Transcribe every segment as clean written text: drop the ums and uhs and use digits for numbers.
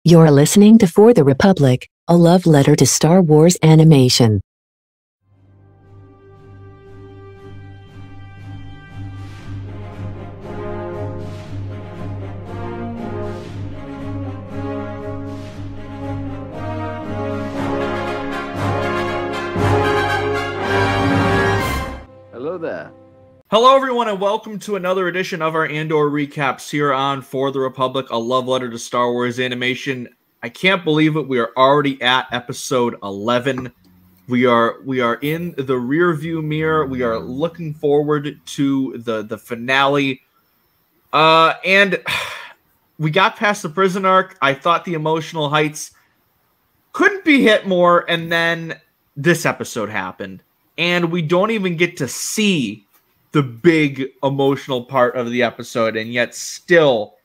You're listening to For the Republic, a love letter to Star Wars animation. Hello there. Hello, everyone, and welcome to another edition of our Andor recaps here on For the Republic, a love letter to Star Wars animation. I can't believe it. We are already at episode 11. We are in the rear view mirror. We are looking forward to the finale. And we got past the prison arc. I thought the emotional heights couldn't be hit more, and then this episode happened. And we don't even get to see the big emotional part of the episode, and yet still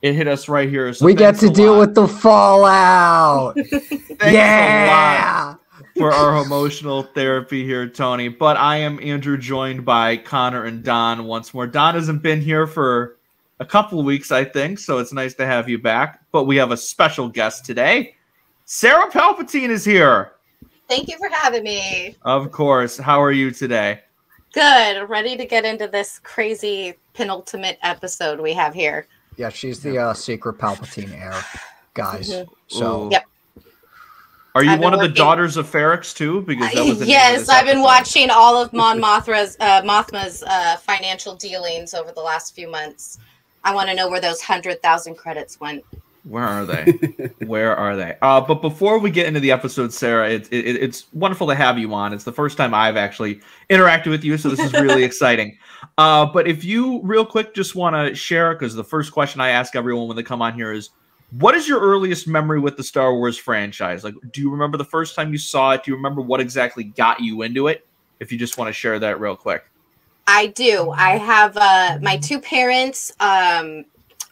it hit us right here. So we get to deal with the fallout. Thanks a lot for our emotional therapy here, Tony. But I am Andrew, joined by Connor and Don once more. Don hasn't been here for a couple of weeks, I think, so it's nice to have you back. But we have a special guest today. Sara Palpatine is here. Thank you for having me. Of course. How are you today? Good. Ready to get into this crazy penultimate episode we have here. Yeah, she's the secret Palpatine heir, guys. Mm-hmm. So, yep. Are you one of the daughters of Ferrix too? Because that was the yes, I've been watching all of Mon Mothma's financial dealings over the last few months. I want to know where those 100,000 credits went. Where are they? Where are they? But before we get into the episode, Sara, it's wonderful to have you on. It's the first time I've actually interacted with you, so this is really exciting. But if you, real quick, just want to share, because the first question I ask everyone when they come on here is, what is your earliest memory with the Star Wars franchise? Like, do you remember the first time you saw it? Do you remember what exactly got you into it? If you just want to share that real quick. I do. I have my two parents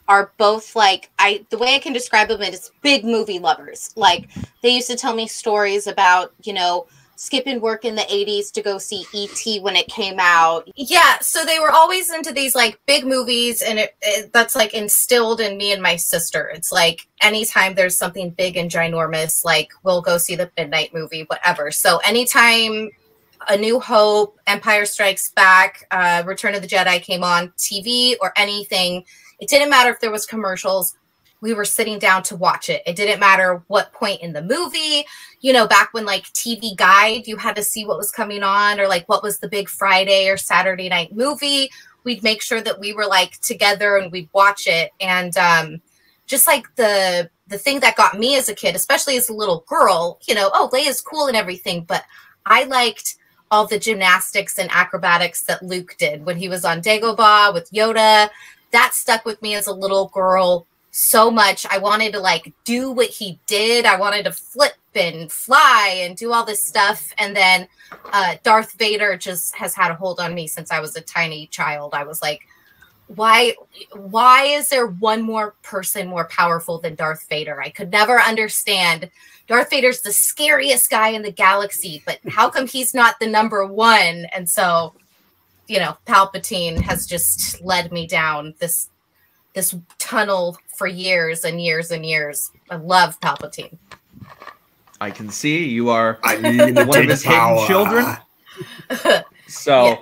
are both like, the way I can describe them is big movie lovers. Like, they used to tell me stories about, you know, skipping work in the 80s to go see E.T. when it came out. Yeah, so they were always into these like big movies, and that's like instilled in me and my sister. It's like anytime there's something big and ginormous, like we'll go see the midnight movie, whatever. So anytime A New Hope, Empire Strikes Back, Return of the Jedi came on TV or anything, it didn't matter if there was commercials, we were sitting down to watch it. It didn't matter what point in the movie, you know, back when like TV Guide, you had to see what was coming on, or like what was the big Friday or Saturday night movie. We'd make sure that we were like together and we'd watch it. And just like the thing that got me as a kid, especially as a little girl, you know, oh, Leia's cool and everything, but I liked all the gymnastics and acrobatics that Luke did when he was on Dagobah with Yoda. That stuck with me as a little girl so much. I wanted to like do what he did. I wanted to flip and fly and do all this stuff. And then Darth Vader just has had a hold on me since I was a tiny child. I was like, why is there one more person more powerful than Darth Vader? I could never understand. Darth Vader's the scariest guy in the galaxy, but how come he's not the number one? And so, you know, Palpatine has just led me down this tunnel for years and years and years. I love Palpatine. I can see you are one of his hidden children. So yeah.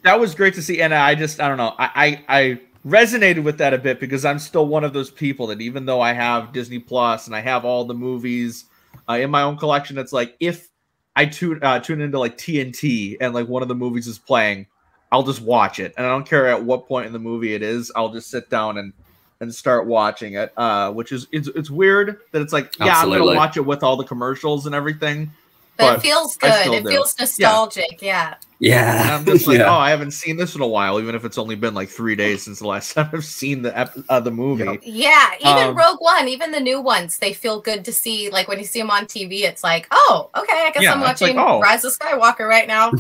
That was great to see. And I don't know. I resonated with that a bit because I'm still one of those people that even though I have Disney Plus and I have all the movies in my own collection, it's like if I tune into like TNT and like one of the movies is playing, I'll just watch it. And I don't care at what point in the movie it is. I'll just sit down and start watching it, which is it's weird that it's like, yeah, absolutely. I'm going to watch it with all the commercials and everything. But it feels good. It feels nostalgic. Yeah. Yeah. And I'm just like, oh, I haven't seen this in a while, even if it's only been like 3 days since the last time I've seen the movie. Yeah. Even Rogue One, even the new ones, they feel good to see. Like when you see them on TV, it's like, oh, okay, I guess I'm watching Rise of Skywalker right now.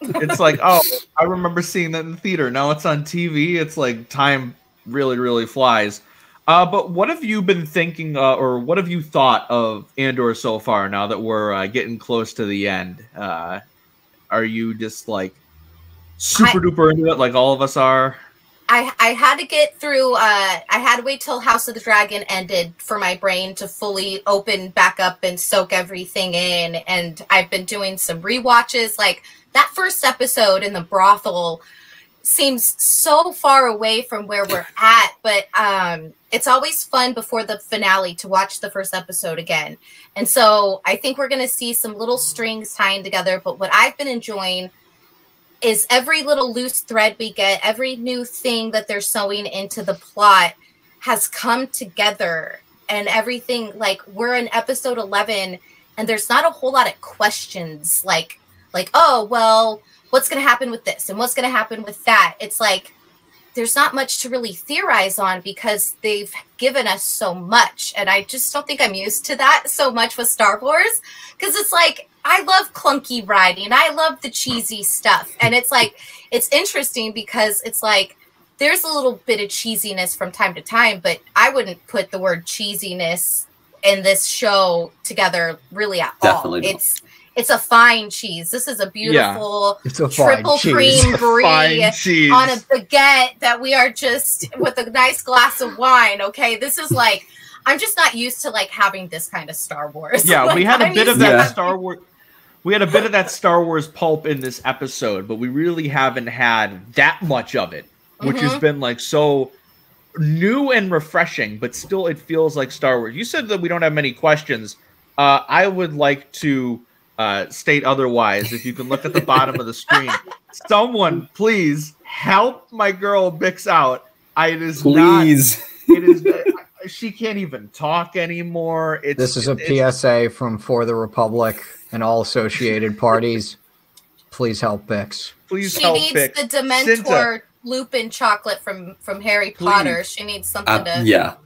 It's like, oh, I remember seeing that in the theater. Now it's on TV. It's like time really, really flies. But what have you been thinking, or what have you thought of Andor so far? Now that we're getting close to the end, are you just like super duper into it, like all of us are? I had to get through. I had to wait till House of the Dragon ended for my brain to fully open back up and soak everything in. And I've been doing some rewatches. Like that first episode in the brothel seems so far away from where we're at, but it's always fun before the finale to watch the first episode again. And so I think we're going to see some little strings tying together. But what I've been enjoying is every little loose thread we get, every new thing that they're sewing into the plot has come together, and everything, like we're in episode 11 and there's not a whole lot of questions like, oh, well, what's going to happen with this and what's going to happen with that? It's like, there's not much to really theorize on because they've given us so much. And I just don't think I'm used to that so much with Star Wars, because it's like, I love clunky writing. I love the cheesy stuff. And it's like, it's interesting because it's like, there's a little bit of cheesiness from time to time, but I wouldn't put the word cheesiness in this show together really at all. It's a fine cheese. This is a beautiful triple cream brie on a baguette that we are just with a nice glass of wine. Okay. This is like, I'm just not used to like having this kind of Star Wars. Yeah. Like, We had a bit of that Star Wars. We had a bit of that Star Wars pulp in this episode, but we really haven't had that much of it, which has been like so new and refreshing, but still it feels like Star Wars. You said that we don't have many questions. I would like to state otherwise. If you can look at the bottom of the screen, someone please help my girl Bix out. She can't even talk anymore. This is a PSA from For the Republic and all associated parties. Please help Bix. She needs the Dementor Lupin chocolate from Harry Potter. She needs something to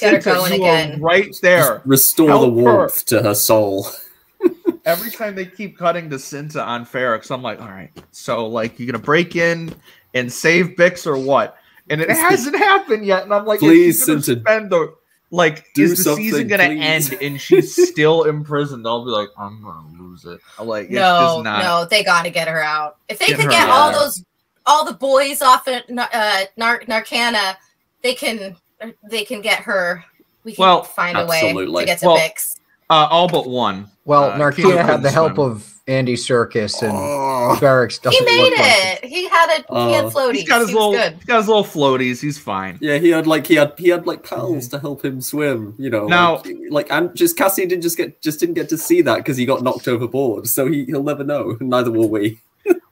get her going again. Right there. Just restore the warmth to her soul. Every time they keep cutting to Cinta on Ferrix, I'm like, all right, so like, you're gonna break in and save Bix or what? And it hasn't happened yet. And I'm like, please, Cinta, spend the is the season gonna end and she's still imprisoned? I'll be like, I'm gonna lose it. I'm like, no, they gotta get her out. If they could get all the boys off at Narcana, they can get her. We can find a way to get to Bix. All but one. Well, Narcana had the help of Andy Serkis and Ferrix. He made it. He had floaties. He's got his little floaties. He's fine. Yeah, he had pals to help him swim. You know, now and Cassian didn't get to see that because he got knocked overboard. So he'll never know. Neither will we.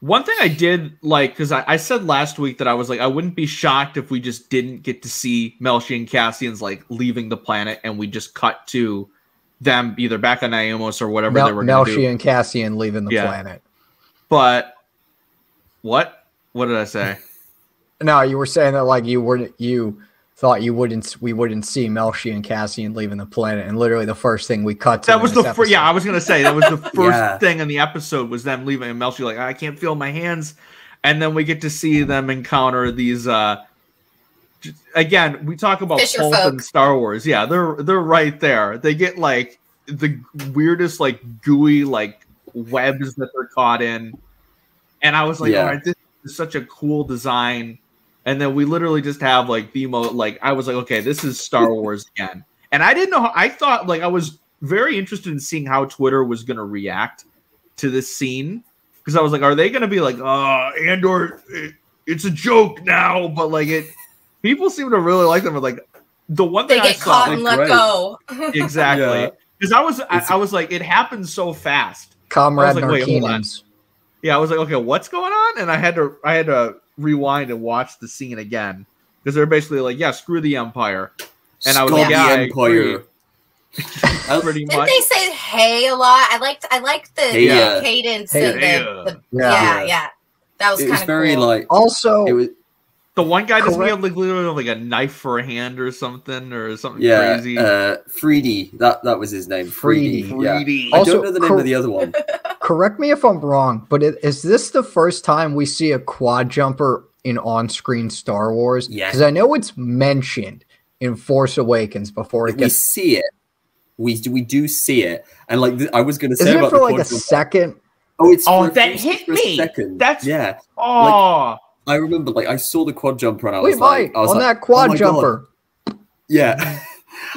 One thing I did like, because I said last week that I was like, I wouldn't be shocked if we just didn't get to see Melshi and Cassian's like leaving the planet and we just cut to them either back on Naomos or whatever they were going to do. Melshi and Cassian leaving the planet. But what did I say? No, you were saying that like you thought we wouldn't see Melshi and Cassian leaving the planet, and literally the first thing we cut to. That was the first. Yeah, I was gonna say that was the first thing in the episode was them leaving, and Melshi like, I can't feel my hands, and then we get to see them encounter these. Again, we talk about pulp in Star Wars. Yeah, they're right there. They get like the weirdest like gooey like webs that they're caught in, and I was like, all right, this is such a cool design. And then we literally just have like the I was like, okay, this is Star Wars again. And I didn't know I thought like I was very interested in seeing how Twitter was gonna react to this scene. Because I was like, are they gonna be like, Andor, it's a joke now, but like people seem to really like them. Like the one thing they get caught and let go. Exactly. Because I was like, it happened so fast. Comrade Narcanans. Yeah, I was like, okay, what's going on? And I had to rewind and watch the scene again because they're basically like, yeah, screw the Empire. And I was like, yeah, Empire. Pretty much. Didn't they say "hey" a lot? I liked the cadence and the That was kind of very cool. Like also it was. The one guy doesn't have like literally like a knife for a hand or something crazy. Freedy. That was his name. Freedy. Yeah. Also, I don't know the name of the other one. Correct me if I'm wrong, but is this the first time we see a quad jumper in on-screen Star Wars? Yeah. Because I know it's mentioned in Force Awakens before it gets. We see it. We do see it, and like I was going to say, isn't about it for like a second? Oh, it's that hit me. Second. That's yeah. Oh. I remember, like, I saw the quad jumper and I We was like, might on that quad oh my God. jumper. Yeah.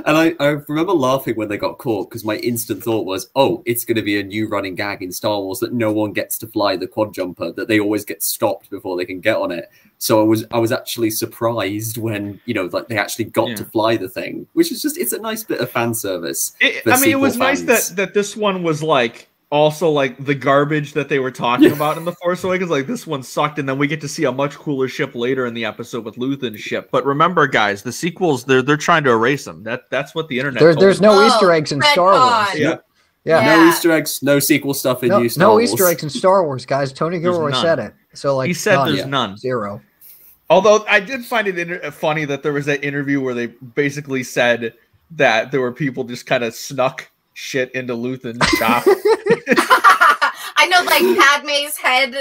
And I remember laughing when they got caught because my instant thought was, oh, it's going to be a new running gag in Star Wars that no one gets to fly the quad jumper, that they always get stopped before they can get on it. So I was actually surprised when, you know, like they actually got to fly the thing, which is just, it's a nice bit of fan service. It was fans. nice that this one was like also like the garbage that they were talking about in The Force Awakens. Like this one sucked, and then we get to see a much cooler ship later in the episode with Luthen's ship. But remember, guys, the sequels they're trying to erase them. That's what the internet. There's no Easter eggs in Star Wars. Yeah. No Easter eggs, no sequel stuff in new Star No Wars. Easter eggs in Star Wars, guys. Tony Gilroy said it. So like he said there's none. 0. Although I did find it funny that there was that interview where they basically said that there were people just kind of snuck shit into Luthen's shop. I know, like Padme's head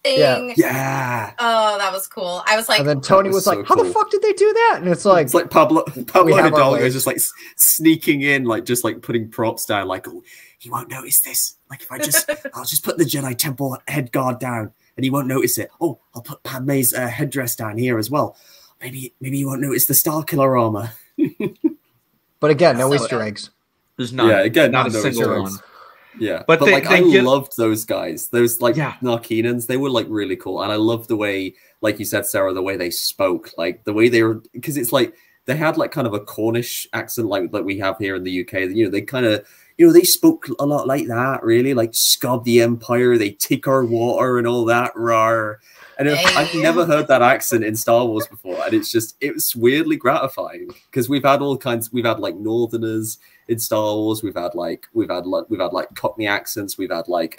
thing. Yeah. Oh, that was cool. I was like, and then Tony was like, "How the fuck did they do that?" And it's like Pablo Hidalgo is just like sneaking in, like just like putting props down, like, oh, he won't notice this. Like if I'll just put the Jedi Temple head guard down, and he won't notice it. Oh, I'll put Padme's headdress down here as well. Maybe he won't notice the Starkiller armor. But again, no Easter eggs. There's none. Yeah, again, not a no single Easter one. eggs. Yeah, but I loved those guys. Those like Narkinans, they were like really cool, and I loved the way, like you said, Sarah, the way they spoke, like the way they were, because it's like they had like kind of a Cornish accent, like we have here in the UK. You know, they kind of, you know, they spoke a lot like that, really, like scab the Empire, they take our water and all that, rawr. And I've never heard that accent in Star Wars before, and it was weirdly gratifying because we've had all kinds. We've had like Northerners in Star Wars. We've had like Cockney accents. We've had like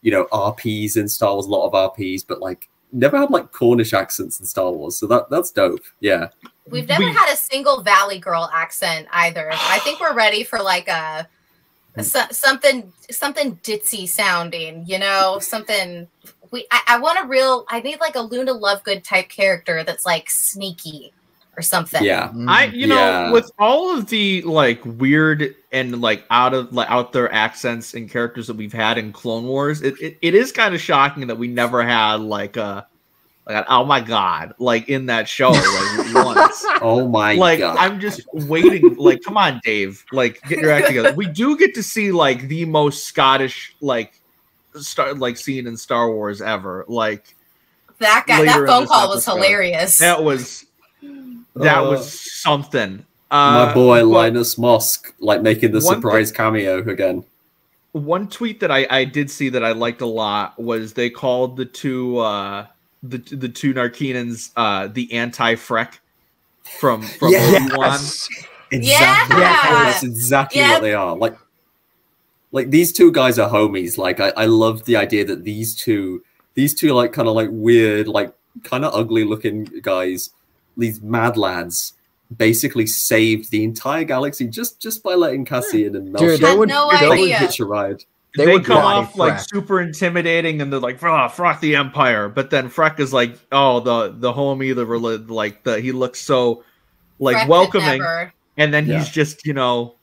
you know, RPs in Star Wars, a lot of RPs, but like never had like Cornish accents in Star Wars. So that's dope. Yeah, we've never had a single Valley Girl accent either. I think we're ready for like something ditzy sounding. You know, something. I need like a Luna Lovegood type character that's like sneaky or something. Yeah. You know, with all of the like weird and like out there accents and characters that we've had in Clone Wars, it is kind of shocking that we never had like a oh my god, like in that show like once. Oh my god. I'm just waiting, like, come on, Dave, like get your act together. We do get to see like the most Scottish scene in Star Wars ever. Like that phone call was hilarious. That was something. My boy Linus Mosk, like making the surprise cameo again. One tweet that I did see that I liked a lot was they called the two Narkinans the anti-Freck from Obi-Wan. Exactly. That's exactly what they are. Like these two guys are homies. Like I love the idea that these two like kind of like weird, like kind of ugly looking guys, these mad lads, basically saved the entire galaxy just by letting Cassian and Melchior hitch a ride. They come off like super intimidating, and they're like, "Fuck the Empire," but then Freck is like, "Oh, the homie, he looks so like Freck welcoming," and then he's just, you know,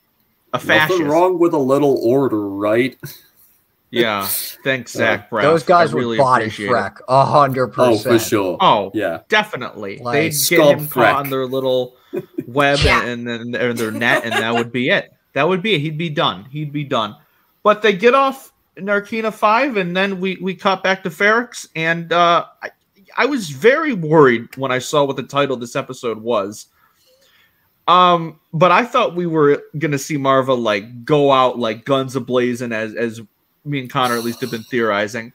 a fascist. Nothing wrong with a little order, right? Yeah, thanks, Zach Braff. Those guys would body Freck 100%. Oh, for sure. Oh, yeah, definitely. Like, they'd get him caught on their little web and then their net, and that would be it. That would be it. He'd be done. But they get off Narkina 5, and then we cut back to Ferrix, and I was very worried when I saw what the title of this episode was. But I thought we were gonna see Maarva like go out like guns ablazing, as me and Connor at least have been theorizing.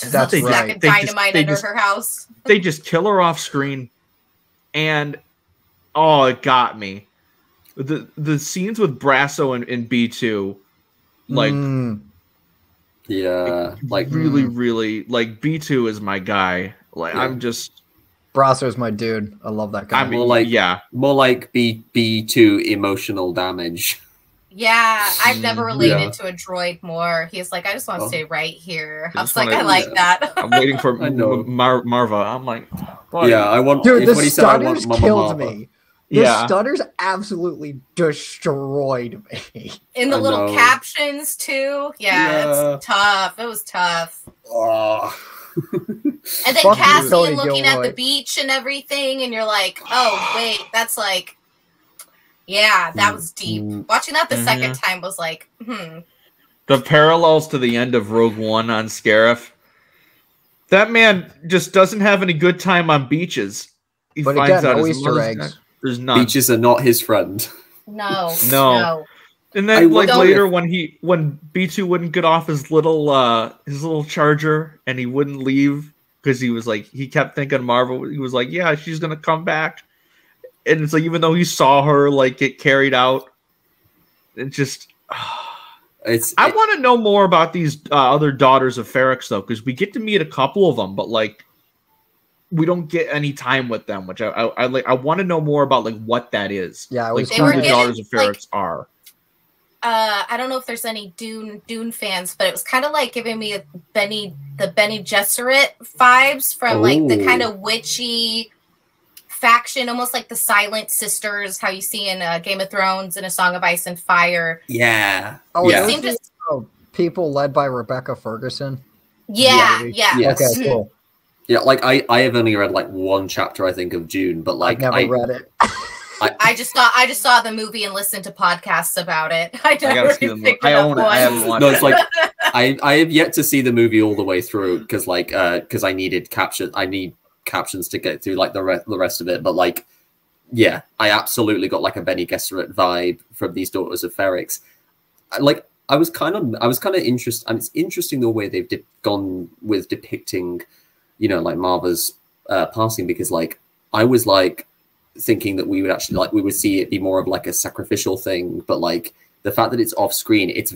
That's right. Dynamite under her house. They just kill her off screen, and it got me. The scenes with Brasso and B2, like really like B2 is my guy. Like I'm just. Brasser's my dude. I love that guy. I mean, more like B2 emotional damage. Yeah, I've never related to a droid more. He's like, I just want to stay right here. I was like, I like that. I'm waiting for Maarva. I'm like, I want. Dude, the stutters killed me. The stutters absolutely destroyed me. In the little captions too. Yeah, it's tough. It was tough. And then Fuck you, Cassian Tony looking at Gilroy. the beach and everything, and you're like, oh wait, that's like, yeah, that was deep. Watching that the second time was like, The parallels to the end of Rogue One on Scarif. That man just doesn't have any good time on beaches. He But finds again, out no his Easter mother's eggs. dead. There's none. Beaches are not his friend. no. And then, like wonder later, when B2 wouldn't get off his little charger and he wouldn't leave because he was like he kept thinking Maarva. He was like, yeah, she's gonna come back, and it's like even though he saw her like get carried out, it just. I want to know more about these other daughters of Ferrix though, because we get to meet a couple of them, but like we don't get any time with them, which I like. I want to know more about like what that is. Yeah, like They who were the given, daughters of Ferrix like, are. I don't know if there's any Dune fans, but it was kind of like giving me the Bene Gesserit vibes from like the kind of witchy faction, almost like the Silent Sisters, how you see in Game of Thrones and A Song of Ice and Fire. Yeah. Oh, yeah. those are people led by Rebecca Ferguson. Yeah. Yes. Okay, cool. Yeah, like I have only read like one chapter, I think, of Dune, but like I've never read it. I just saw the movie and listened to podcasts about it. I gotta see the movie. I own it. I haven't watched No, it's it. like I have yet to see the movie all the way through because I needed caption. I need captions to get through like the rest of it. But like, yeah, I absolutely got like a Bene Gesserit vibe from these Daughters of Ferrix. I was kind of interested. And it's interesting the way they've gone with depicting, you know, like Maarva's passing, because like I was like thinking that we would actually like we would see it be more of like a sacrificial thing, but like the fact that it's off screen, it's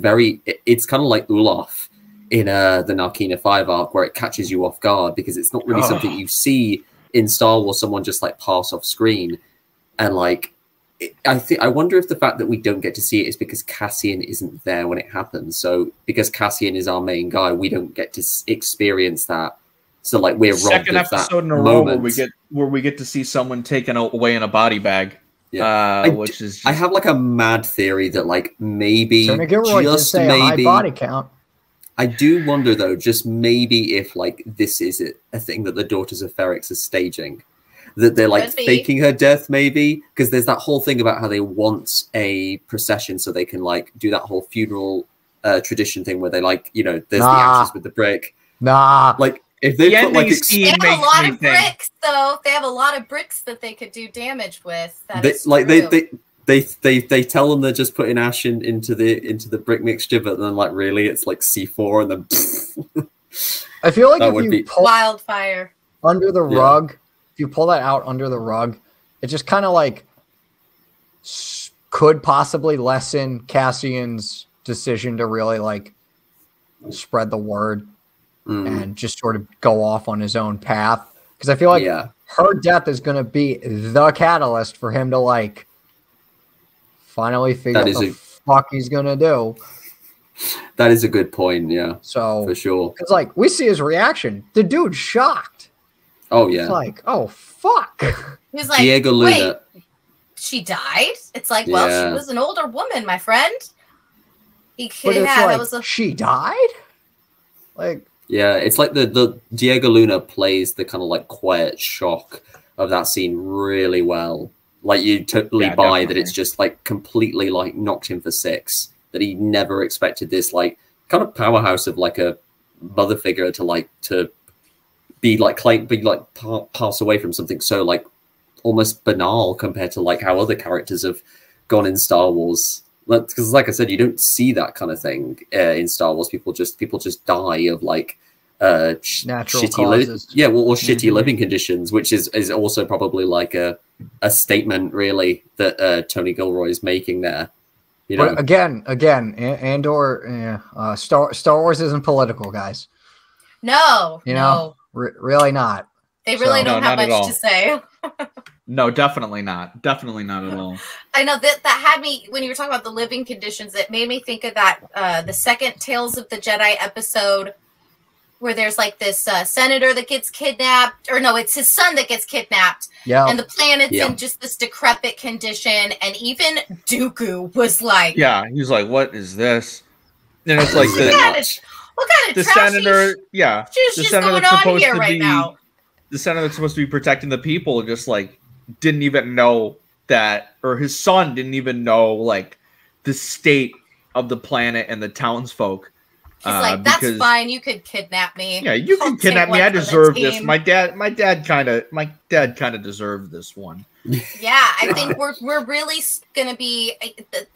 kind of like Olaf in the Narkina 5 arc, where it catches you off guard because it's not really something you see in Star Wars, someone just like pass off screen. And like I wonder if the fact that we don't get to see it is because Cassian isn't there when it happens. So because Cassian is our main guy, we don't get to experience that. So like we're robbed Second of that episode in a row where we get to see someone taken away in a body bag. Yeah, which is I have like a mad theory that like maybe just maybe a high body count. I do wonder though, just maybe if like this is a thing that the Daughters of Ferrix are staging, that they're like faking her death, maybe, because there's that whole thing about how they want a procession so they can like do that whole funeral tradition thing where they like, you know, there's the ashes with the brick. Like if they put like they have a lot of bricks though. They have a lot of bricks that they could do damage with. They tell them they're just putting ash into the brick mixture, but then like really it's like C4 and then I feel like if you pull wildfire under the rug, if you pull that out under the rug, it just kind of like could possibly lessen Cassian's decision to really like spread the word and just sort of go off on his own path. Because I feel like her death is going to be the catalyst for him to like finally figure out what the fuck he's going to do. That is a good point, yeah. So for sure. Because like we see his reaction. The dude's shocked. Oh yeah. He's like, oh fuck. He's like, Diego Luna. Wait, she died? It's like, well, she was an older woman, my friend. She died? Like yeah, it's like the Diego Luna plays the kind of like quiet shock of that scene really well. Like you totally buy that it's just like completely like knocked him for six. That he never expected this like kind of powerhouse of like a mother figure to pass away from something so like almost banal compared to like how other characters have gone in Star Wars. Because like I said, you don't see that kind of thing in Star Wars. People just die of like natural causes. Shitty living conditions, which is also probably like a statement really that Tony Gilroy is making there. You know? But again, Andor, Star Wars isn't political, guys. No, you know, really not. They really don't have much to say. No, definitely not. Definitely not at all. I know that had me, when you were talking about the living conditions, it made me think of that, the second Tales of the Jedi episode where there's like this senator that gets kidnapped, or no, it's his son that gets kidnapped. Yeah. And the planet's in just this decrepit condition. And even Dooku was like, yeah, he's like, what is this? And it's like, What kind of the trashy senator, yeah, shit's the just senator going that's on supposed here to right be now? the senator that's supposed to be protecting the people just like didn't even know that, or his son didn't even know like the state of the planet and the townsfolk. He's like, that's fine. You could kidnap me. Yeah, you can kidnap me. I deserve this. My dad kind of deserved this one. Yeah, I think we're really gonna be.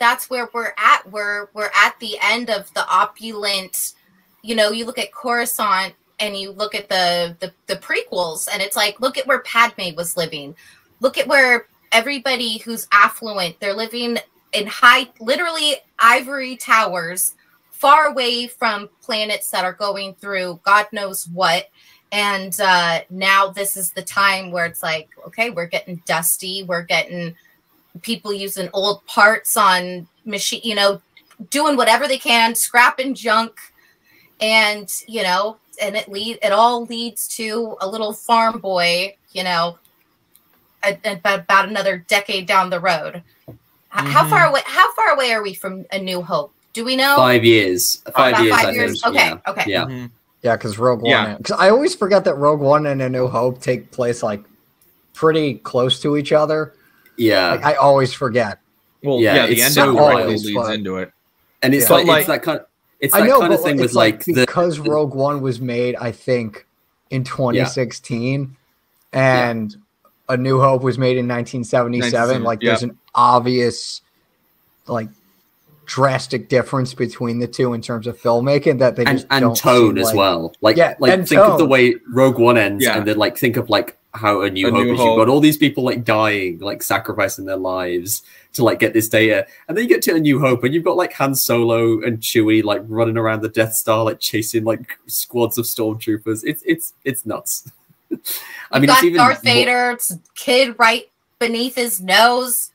That's where we're at. We're at the end of the opulent. You know, you look at Coruscant and you look at the prequels, and it's like, look at where Padme was living. Look at where everybody who's affluent, they're living in literally ivory towers, far away from planets that are going through God knows what. And now this is the time where it's like, okay, we're getting dusty. We're getting people using old parts on machine, you know, doing whatever they can, scrapping junk. And, you know, and it all leads to a little farm boy, you know, about another decade down the road. How far away are we from A New Hope? Do we know? 5 years. 5 years. 5 years. Okay. Yeah. Okay. Yeah. Yeah, because Rogue One. Because I always forget that Rogue One and A New Hope take place like pretty close to each other. Yeah, like, I always forget. Well, yeah, the end so leads into it, and it's like it's that kind of kind of thing with like because Rogue One was made, I think, in 2016, and A New Hope was made in 1977. Like, there's an obvious, like, drastic difference between the two in terms of filmmaking that they just and tone as well. Like, think of the way Rogue One ends, and then like think of like how A New Hope is. You've got all these people like dying, like sacrificing their lives to like get this data, and then you get to A New Hope, and you've got like Han Solo and Chewie like running around the Death Star, like chasing like squads of stormtroopers. It's nuts. I mean, got Darth Vader's kid right beneath his nose.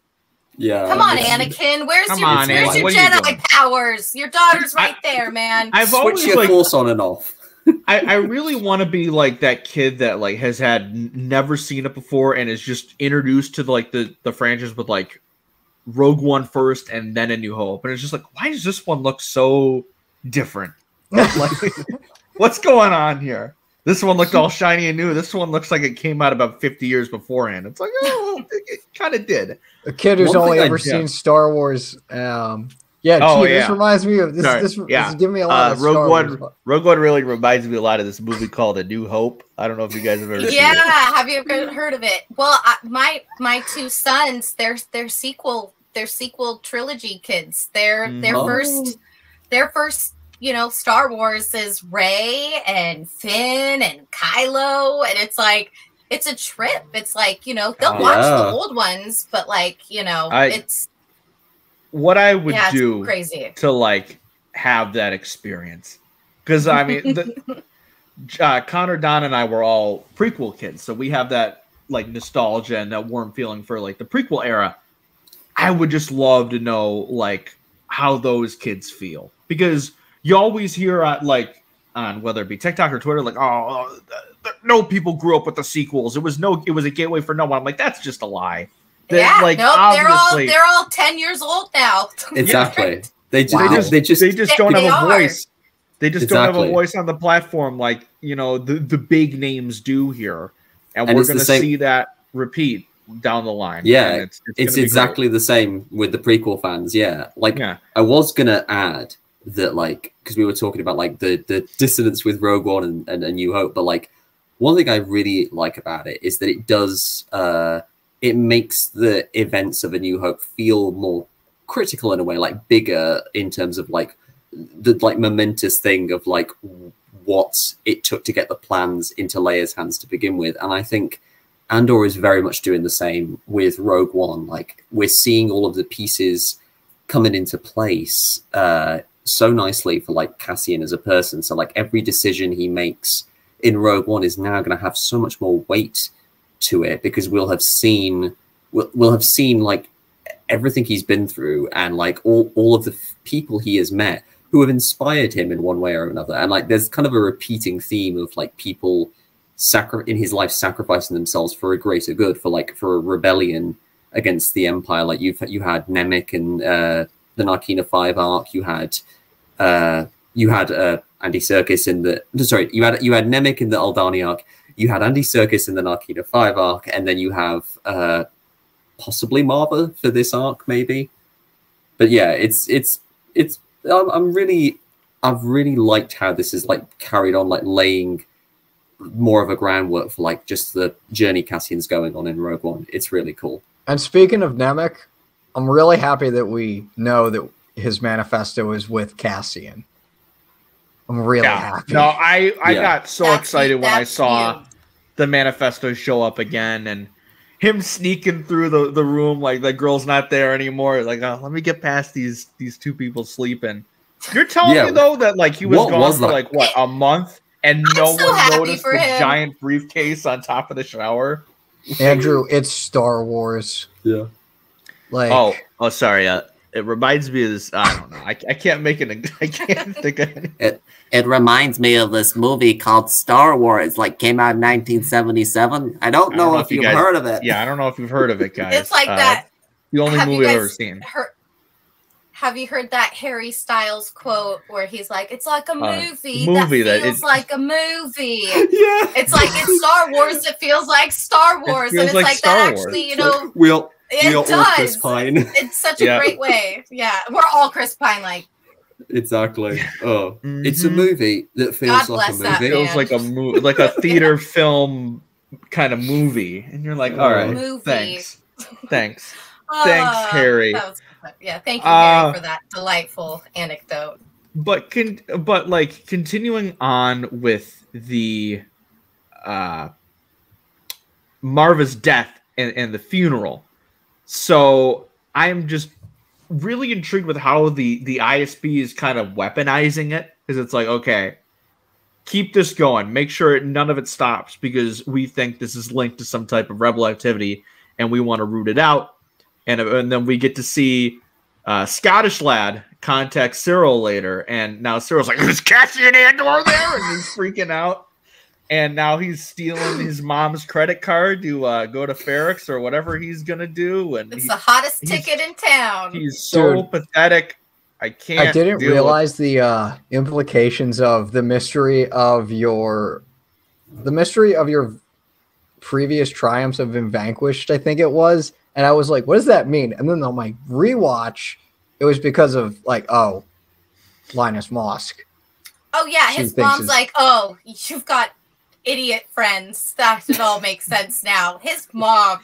Yeah. Come on, Anakin. Where's your Jedi powers? Your daughter's right there, man. I've Switch always your force on and off. I really want to be like that kid that like has never seen it before and is just introduced to like the franchise with like Rogue One first and then A New Hope, and it's just like, why does this one look so different? Like, what's going on here? This one looked all shiny and new. This one looks like it came out about 50 years beforehand. It's like, oh, it kind of did. A kid who's only ever seen Star Wars. This reminds me of this. This is giving me a lot of Star Wars. Rogue One really reminds me a lot of this movie called A New Hope. I don't know if you guys have ever seen it. Yeah, have you ever heard of it? Well, my two sons, they're sequel trilogy kids. Their first you know, Star Wars is Rey and Finn and Kylo, and it's like, it's a trip. It's like, you know, they'll watch the old ones, but like, you know, it's what I would do crazy to like have that experience. Because I mean, Conor, Don, and I were all prequel kids, so we have that like nostalgia and that warm feeling for like the prequel era. I would just love to know like how those kids feel, because you always hear like on whether it be TikTok or Twitter, like, oh, no people grew up with the sequels. It was a gateway for no one. I'm like, that's just a lie. They're all 10 years old now. Exactly. They just don't have a voice. They just don't have a voice on the platform like, you know, the big names do here. And we're going to see that repeat down the line. Yeah, it's exactly the same with the prequel fans. Yeah. Like, I was going to add that, like, because we were talking about like the dissonance with Rogue One and A New Hope, but like one thing I really like about it is that it does it makes the events of A New Hope feel more critical in a way, like bigger in terms of like the like momentous thing of like what it took to get the plans into Leia's hands to begin with. And I think Andor is very much doing the same with Rogue One. Like, we're seeing all of the pieces coming into place so nicely for like Cassian as a person. So like every decision he makes in Rogue One is now going to have so much more weight to it, because we'll have seen like everything he's been through, and like all of the people he has met who have inspired him in one way or another. And like there's kind of a repeating theme of like people in his life sacrificing themselves for a greater good, for a rebellion against the Empire. Like you had Nemec and the Narkina 5 arc. You had you had Andy Serkis in the you had Nemik in the Aldani arc, you had Andy Serkis in the Narkina 5 arc, and then you have possibly Maarva for this arc, maybe. But yeah, I've really liked how this is like carried on, like laying more of a groundwork for like just the journey Cassian's going on in Rogue One. It's really cool. And speaking of Nemik, I'm really happy that we know that his manifesto is with Cassian. I'm really happy. No, I got so excited when I saw the manifesto show up again, and him sneaking through the room like the girl's not there anymore. Like, oh, let me get past these two people sleeping. You're telling me though that like he was gone for like what, a month, and no one noticed the giant briefcase on top of the shower? Andrew, it's Star Wars. Yeah. Like, oh, sorry. It reminds me of this. I don't know. I can't make it. I can't think of it. It reminds me of this movie called Star Wars. Like, came out in 1977. I don't know if you've heard of it. Yeah, I don't know if you've heard of it, guys. It's like that. The only movie I've ever seen. Have you heard that Harry Styles quote where he's like, "It's like a movie that feels like a movie." Yeah, it's like it's Star Wars. It feels like Star Wars, and it's like that. Actually, you know, we all Chris Pine. It's such a great way. Yeah, we're all Chris Pine like. Exactly. Oh, it's a movie that feels like a movie. It feels like a movie, like a theater film kind of movie, and you're like, all right, thanks, thanks, Harry. Thank you, Harry, for that delightful anecdote. But continuing on with the Maarva's death and the funeral. So I'm just really intrigued with how the ISB is kind of weaponizing it, because it's like, okay, keep this going, make sure none of it stops, because we think this is linked to some type of rebel activity and we want to root it out. And then we get to see Scottish lad contact Cyril later, and now Cyril's like, "Is Cassian Andor there?" And he's freaking out. And now he's stealing his mom's credit card to go to Ferrix or whatever he's gonna do. And it's the hottest ticket in town. He's so pathetic. I didn't realize the implications of the mystery of your previous triumphs have been vanquished, I think it was. And I was like, what does that mean? And then on my rewatch, it was because of like, Linus Mosk. Oh yeah, his mom's like, oh, you've got idiot friends. That it all makes sense now. His mom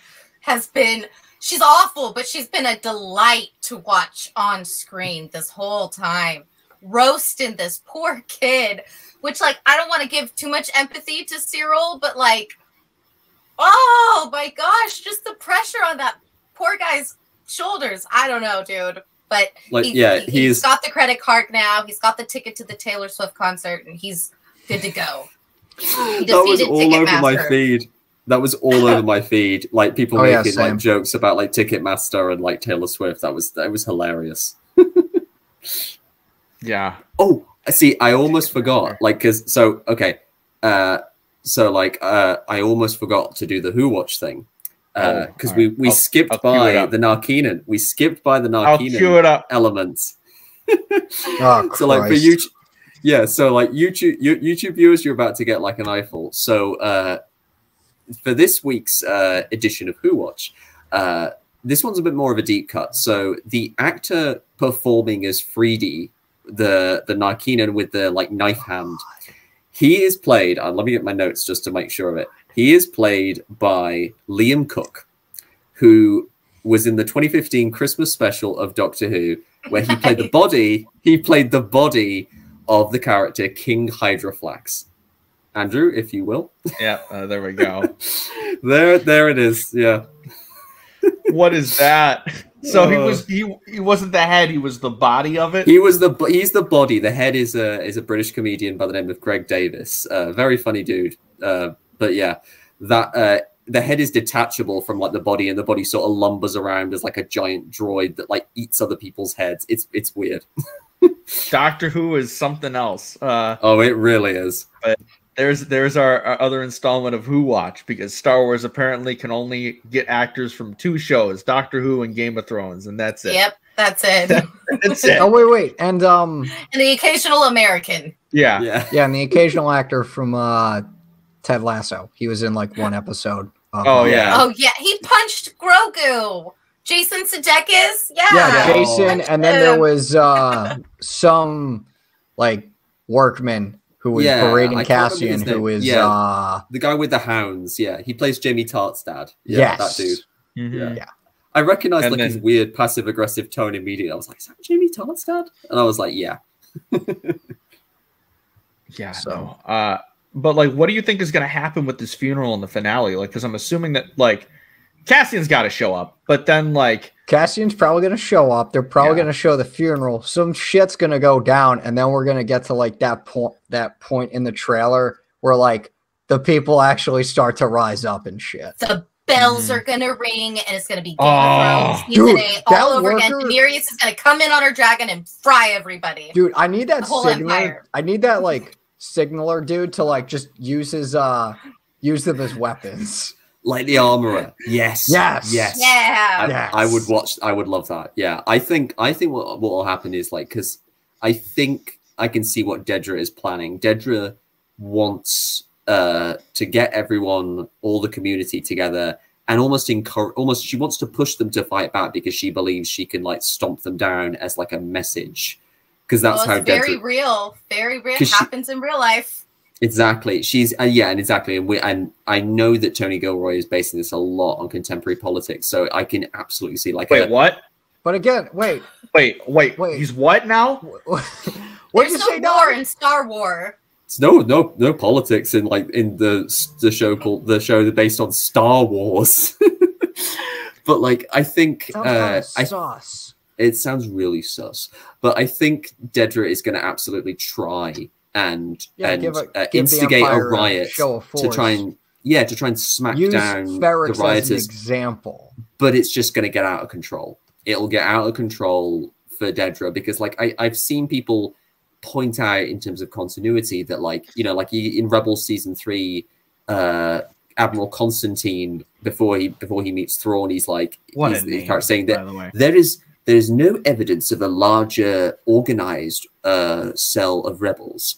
she's awful, but she's been a delight to watch on screen this whole time. Roasting this poor kid, which like, I don't want to give too much empathy to Cyril, but like, oh my gosh, just the pressure on that poor guy's shoulders. I don't know, dude. But like, he's got the credit card now. He's got the ticket to the Taylor Swift concert, and he's good to go. That was all over my feed. That was all over my feed. Like people making like jokes about like Ticketmaster and like Taylor Swift. That was hilarious. Yeah. Oh, see, I almost forgot. Like, I almost forgot to do the Who Watch thing. Because we skipped by the Narkeenan. We skipped by the Narkeenan elements. So like for YouTube, so like YouTube viewers, you're about to get like an eyeful. So for this week's edition of Who Watch, this one's a bit more of a deep cut. So the actor performing as Freedy, the Narkeenan with the like knife hand, he is played. Let me get my notes just to make sure of it. He is played by Liam Cook, who was in the 2015 Christmas special of Doctor Who, where he played the body. He played the body of the character King Hydraflax. Andrew, if you will. Yeah, there we go. there it is. Yeah. What is that? So he wasn't the head. He was the body of it. He's the body. The head is a British comedian by the name of Greg Davis. Very funny dude. But yeah, that the head is detachable from like the body, and the body sort of lumbers around as like a giant droid that like eats other people's heads. It's weird. Doctor Who is something else. Oh, it really is. But there's our other installment of Who Watch, because Star Wars apparently can only get actors from two shows, Doctor Who and Game of Thrones, and that's it. Yep. That's it. That's it. Oh wait, and the occasional American. Yeah. and the occasional actor from Ted Lasso. He was in like one episode. Oh yeah. Oh yeah, he punched Grogu. Jason Sudeikis. Yeah, Jason, and then there was some like workman who was berating Cassian, who is the guy with the hounds. Yeah, he plays Jamie Tartt's dad. Yeah, that dude. Mm-hmm. Yeah. I recognized like his weird passive aggressive tone immediately. I was like, "Is that Jamie Tartt's dad?" And I was like, "Yeah." Yeah. So, but like, what do you think is going to happen with this funeral in the finale? Like, because I'm assuming that like Cassian's got to show up, but then like Cassian's probably going to show up. They're probably going to show the funeral. Some shit's going to go down, and then we're going to get to like that point in the trailer where like the people actually start to rise up and shit. The bells are going to ring, and it's going to be Game of Thrones season 8 all over again. Daenerys is going to come in on her dragon and fry everybody. Dude, I need that whole signaler. empire. I need that like signaler dude to like just use his use them as weapons. Like the armorer. Yes. Yeah. I would watch. I would love that. Yeah. I think what will happen is like, because I think I can see what Dedra is planning. Dedra wants to get everyone, all the community together, and almost she wants to push them to fight back because she believes she can like stomp them down as like a message. Because that's how very real. Happens in real life. Exactly. She's exactly. And I know that Tony Gilroy is basing this a lot on contemporary politics, so I can absolutely see like what? But again, wait. He's what now? What did you say? War in Star Wars. It's no politics in like in the show based on Star Wars. But like I think sus. It sounds really sus. But I think Dedra is going to absolutely try and instigate a riot to try and smack down Ferrix the rioters. As an example, but it's just going to get out of control. It'll get out of control for Dedra because, like, I've seen people point out in terms of continuity that, like, you know, like in Rebels season 3, Admiral Constantine before he meets Thrawn, he's like, he's saying that there's no evidence of a larger organized cell of rebels.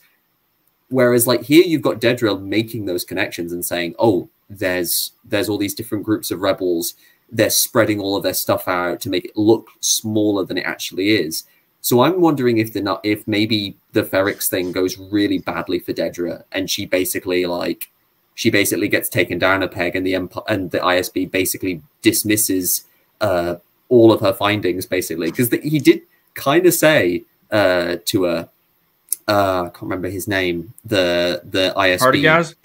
Whereas, like, here you've got Dedra making those connections and saying, oh, there's all these different groups of rebels. They're spreading all of their stuff out to make it look smaller than it actually is. So I'm wondering if maybe the Ferrix thing goes really badly for Dedra, and she basically gets taken down a peg, and the ISB basically dismisses all of her findings, basically, because he did kind of say to her, I can't remember his name, the ISB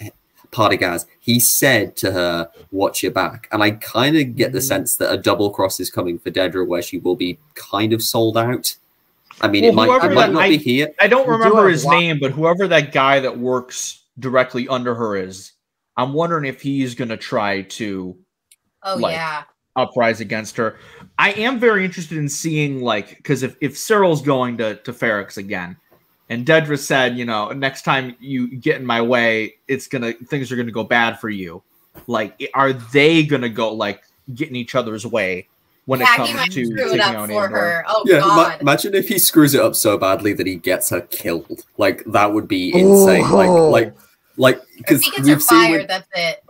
Partigaz. He said to her, "Watch your back," and I kind of get the sense that a double cross is coming for Dedra, where she will be kind of sold out. I mean, it might not be here. I don't remember his name, but whoever that guy that works directly under her is, I'm wondering if he's going to try to uprise against her. I am very interested in seeing, like, because if Cyril's going to Ferrix again, and Dedra said, you know, next time you get in my way, things are gonna go bad for you. Like, are they gonna go like get in each other's way when it comes to taking out Andor? Oh God! Imagine if he screws it up so badly that he gets her killed. Like, that would be insane. Like because we've seen that's it.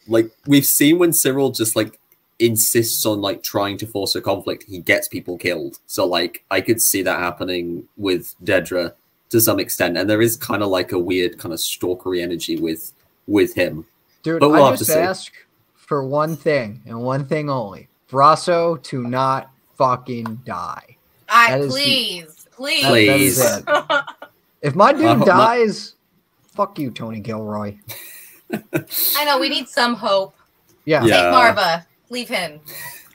Like, we've seen when Cyril just like insists on like trying to force a conflict, he gets people killed. So like I could see that happening with Dedra to some extent, and there is kind of like a weird kind of stalkery energy with him. Dude, but I just ask for one thing and one thing only: Brasso to not fucking die. Please. That is it. If my dude dies, fuck you, Tony Gilroy. I know, we need some hope. Yeah. Take Maarva. Leave him.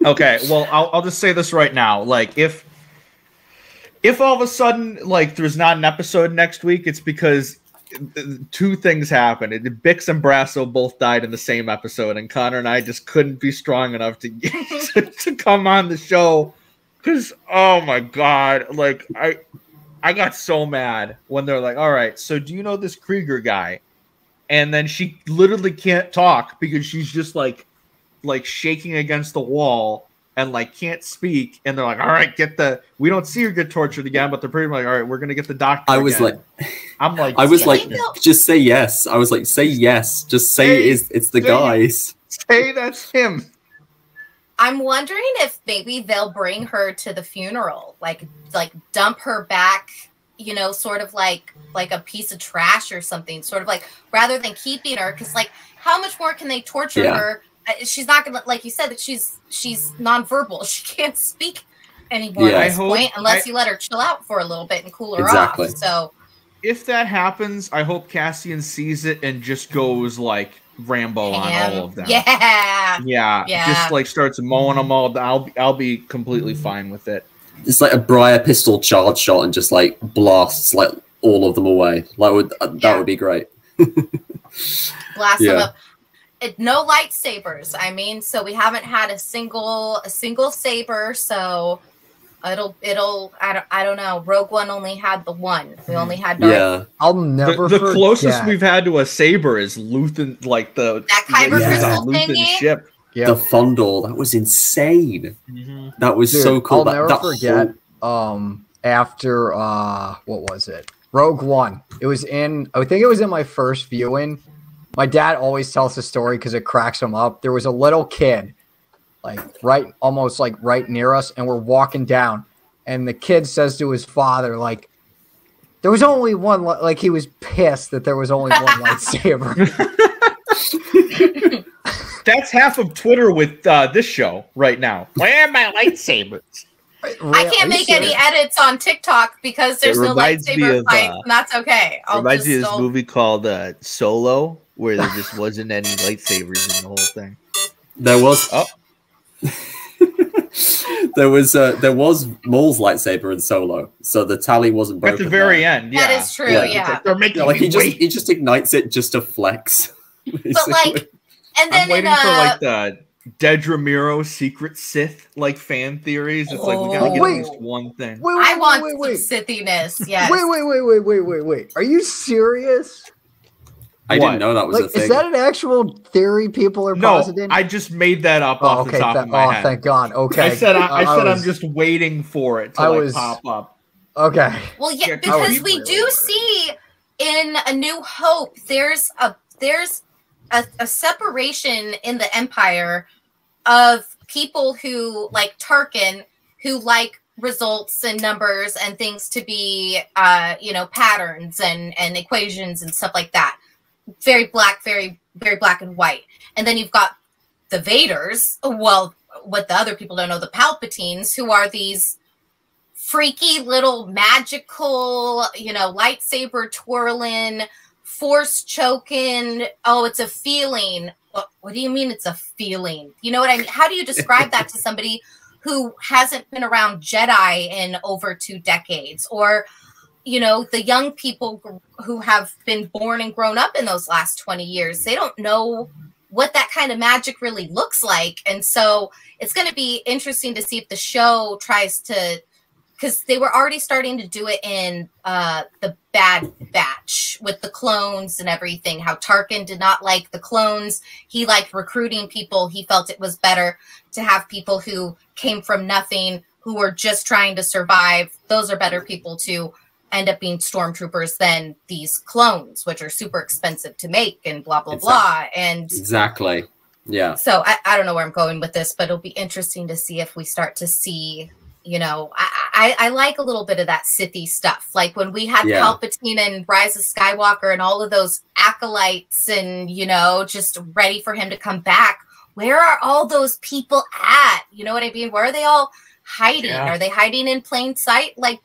Okay, well, I'll just say this right now. Like, if all of a sudden, like, there's not an episode next week, it's because two things happened. Bix and Brasso both died in the same episode, and Conor and I just couldn't be strong enough to to come on the show. Because, oh my God, like, I got so mad when they're like, all right, so do you know this Krieger guy? And then she literally can't talk because she's just like shaking against the wall. and like can't speak, and they're like, all right, we don't see her get tortured again, but they're pretty much like, all right, we're gonna get the doctor. I was again. I was like, just say yes. I was like, say yes. Just say it's the guys. Say that's him. I'm wondering if maybe they'll bring her to the funeral, like dump her back, you know, sort of like a piece of trash or something, sort of like, rather than keeping her, because like, how much more can they torture her? She's not gonna, like you said, that she's nonverbal. She can't speak anymore at this point unless you let her chill out for a little bit and cool her off. So if that happens, I hope Cassian sees it and just goes like Rambo on all of them. Yeah. Just like starts mowing them all. I'll be completely fine with it. It's like a Briar pistol charge shot and just like blasts like all of them away. Like that would be great. Blast them up. No lightsabers. I mean, so we haven't had a single saber. So it'll. I don't know. Rogue One only had the one. We only had Darth. Yeah. I'll never. The closest we've had to a saber is Luthen, like that Kyber crystal thingy. Ship. Yep. The Fondle, that was insane. That was so cool. I'll never forget. After what was it? Rogue One. It was I think it was in my first viewing. My dad always tells the story because it cracks him up. There was a little kid, like almost right near us, and we're walking down, and the kid says to his father, like, there was only one. Like he was pissed that there was only one lightsaber. That's half of Twitter with this show right now. Where are my lightsabers? I can't make any edits on TikTok because there's no lightsaber fight, and that's okay. Reminds me of this movie called Solo, where there just wasn't any lightsabers in the whole thing. There was there was Maul's lightsaber in Solo, so the tally wasn't broken. At the very end, that is true. Yeah, they're making he just ignites it just to flex. But like, and then I'm waiting for like the Dedra Miro secret Sith like fan theories. It's like we gotta get at least one thing. I want some Sithiness. Yes. Wait. Are you serious? I didn't know that was a thing. Is that an actual theory people are positing? No, I just made that up off the top of my head. Oh, thank God. Okay. I said I'm just waiting for it to pop up. Okay. Well, yeah, because we do see in A New Hope, there's a separation in the Empire of people who like Tarkin, who like results and numbers and things to be, patterns and equations and stuff like that. Very black, very, very black and white. And then you've got the Vaders, well, what the other people don't know, the Palpatines, who are these freaky little magical, lightsaber twirling, force choking. Oh, it's a feeling. What do you mean it's a feeling? You know what I mean? How do you describe that to somebody who hasn't been around Jedi in over 2 decades? Or, the young people who have been born and grown up in those last 20 years, they don't know what that kind of magic really looks like. And so it's going to be interesting to see if the show tries to, because they were already starting to do it in the Bad Batch with the clones and everything, how Tarkin did not like the clones. He liked recruiting people. He felt it was better to have people who came from nothing, who were just trying to survive. Those are better people to end up being stormtroopers than these clones, which are super expensive to make and blah, blah, blah. And exactly. Yeah. So I don't know where I'm going with this, but it'll be interesting to see if we start to see, I like a little bit of that Sithy stuff. Like when we had Palpatine and Rise of Skywalker and all of those acolytes and, just ready for him to come back. Where are all those people at? You know what I mean? Where are they all hiding? Yeah. Are they hiding in plain sight? Like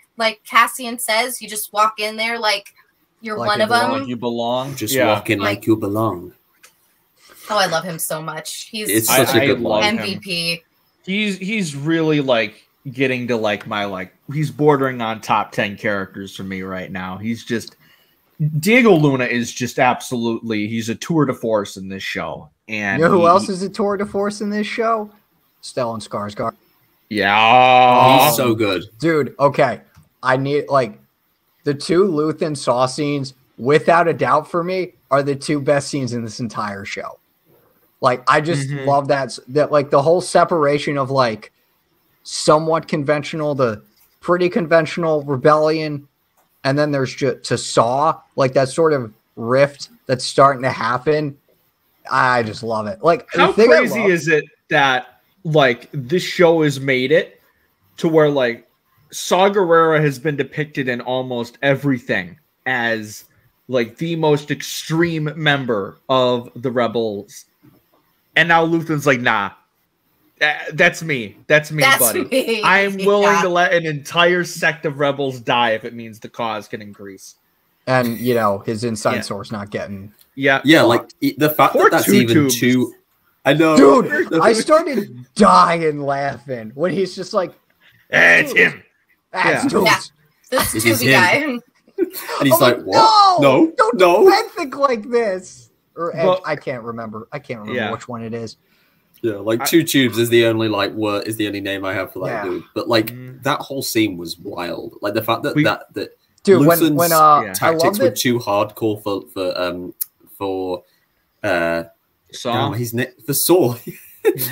Cassian says, you just walk in there like you're one of them. Like you belong. Just walk in like you belong. Oh, I love him so much. It's such a good MVP. He's really like getting to like my he's bordering on top 10 characters for me right now. He's just Diego Luna is just absolutely, he's a tour de force in this show. And who else is a tour de force in this show? Stellan Skarsgård. Yeah, he's so good, dude. Okay, I need the 2 Luthen Saw scenes, without a doubt, for me, are the 2 best scenes in this entire show. I just love that the whole separation of somewhat conventional to pretty conventional rebellion, and then there's just to Saw, like that sort of rift that's starting to happen. I just love it. Like, how crazy is it that like this show has made it to where like Saw Gerrera has been depicted in almost everything as like the most extreme member of the rebels, and now Luthen's like, nah, that's me, buddy. Me. I am willing to let an entire sect of rebels die if it means the cause can increase. And you know his inside source not getting. Yeah, like the fact that that's even too. I know, dude. I started dying laughing when he's just like, it's him. That's this Tubby guy. And he's like, what? No, don't think like this. Or I can't remember. Which one it is. Yeah, like Two Tubes is the only like word is the only name I have for that dude. But like that whole scene was wild. Like the fact that that dude, Luthen's when tactics were too hardcore for Saw. For Saw.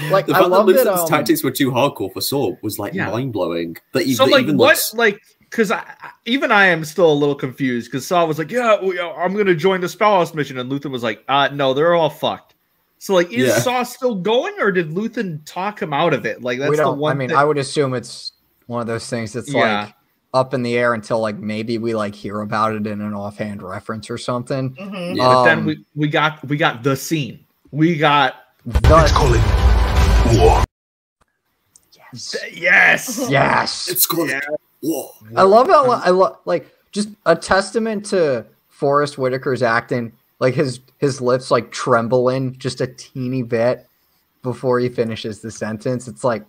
Like the I fact love that Luthen's that tactics were too hardcore for Saw was like mind blowing. So like what like. Because I am still a little confused because Saw was like, I'm going to join the Spellhouse mission. And Luthen was like, no, they're all fucked. So, like, is Saw still going or did Luthen talk him out of it? Like, that's the one thing. I would assume it's one of those things that's like up in the air until like maybe we like hear about it in an offhand reference or something. Mm-hmm. But then we got the scene. We got let's call it war. Yes. It's called war. I love how I love like just a testament to Forrest Whitaker's acting. Like his lips like trembling just a teeny bit before he finishes the sentence. It's like,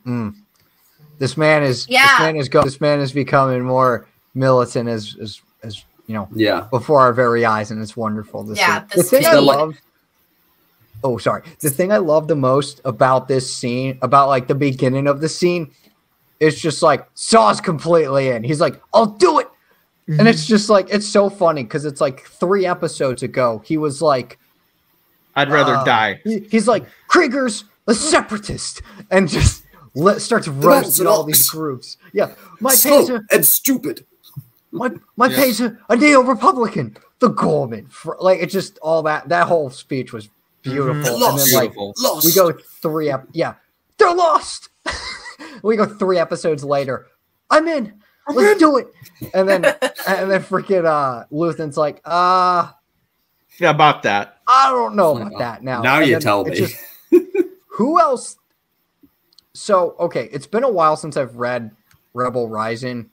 this man is becoming more militant as you know, before our very eyes, and it's wonderful. The thing I love. Oh, sorry. The thing I love the most about this scene, about like the beginning of the scene, is just like Saw's completely in. He's like, I'll do it. And it's just like, it's so funny because it's like 3 episodes ago, he was like, I'd rather die. He's like, Krieger's a separatist, and just starts roasting all these groups. Yeah, my slow and stupid. My pay's a neo-Republican. The Gorman, like it's just all that whole speech was beautiful. And then like we go 3 they're lost. We go 3 episodes later. I'm in. Let's do it. And then freaking Luthen's like, yeah, about that. I don't know about that now. Now you tell me. Just, who else? So, okay, it's been a while since I've read Rebel Rising,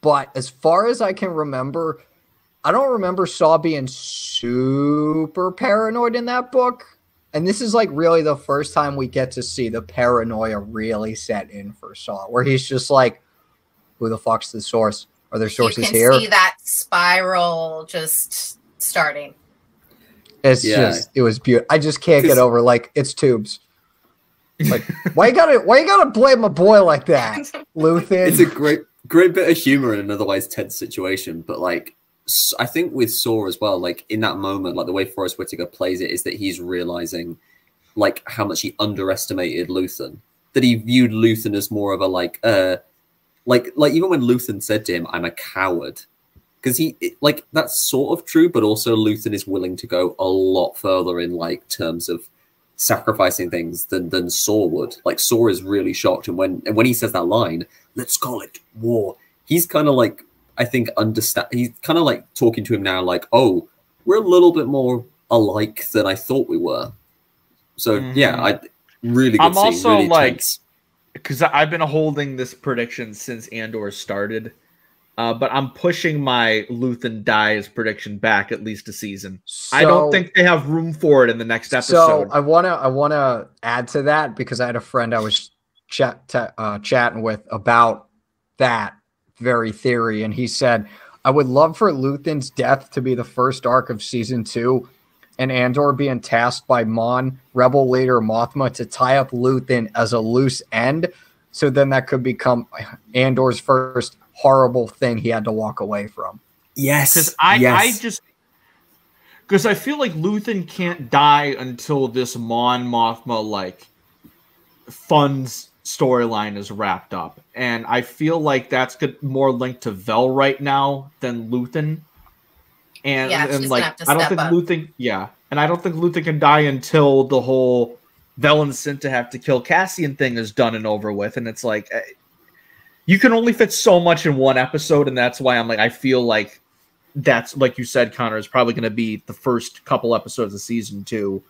but as far as I can remember, I don't remember Saw being super paranoid in that book. And this is like really the first time we get to see the paranoia really set in for Saw, where he's just like, who the fuck's the source? Are there sources here? You can see that spiral just starting. It's just, it was beautiful. I just can't get over, like, it's Tubes. Like, why you gotta blame a boy like that, Luthen? It's a great bit of humor in an otherwise tense situation, but like, I think with Saw as well, like in that moment, like the way Forrest Whitaker plays it is that he's realizing like how much he underestimated Luthen, that he viewed Luthen as more of a like even when Luthen said to him, I'm a coward, because that's sort of true, but also Luthen is willing to go a lot further in like terms of sacrificing things than Saw would. Like Saw is really shocked, and when he says that line, let's call it war, he's kind of like, I think he's kind of like talking to him now like, oh, we're a little bit more alike than I thought we were. So I really good I'm scene, also really like tense. Because I've been holding this prediction since Andor started, but I'm pushing my Luthen dies prediction back at least a season. I don't think they have room for it in the next episode. So I wanna add to that because I had a friend I was chatting with about that very theory, and he said, I would love for Luthen's death to be the first arc of season 2, and Andor being tasked by Mon, rebel leader Mothma, to tie up Luthen as a loose end. So then that could become Andor's first horrible thing he had to walk away from. Yes. Because I feel like Luthen can't die until this Mon Mothma like funds storyline is wrapped up, and I feel like that's more linked to Vel right now than Luthen. And, yeah, and she's like gonna have to I don't step think up. Luthen, and I don't think Luthen can die until the whole Vel and Sin to have to kill Cassian thing is done and over with. And it's like you can only fit so much in one episode, and that's why I'm like I feel like that's, like you said, Connor, is probably going to be the first couple episodes of season 2,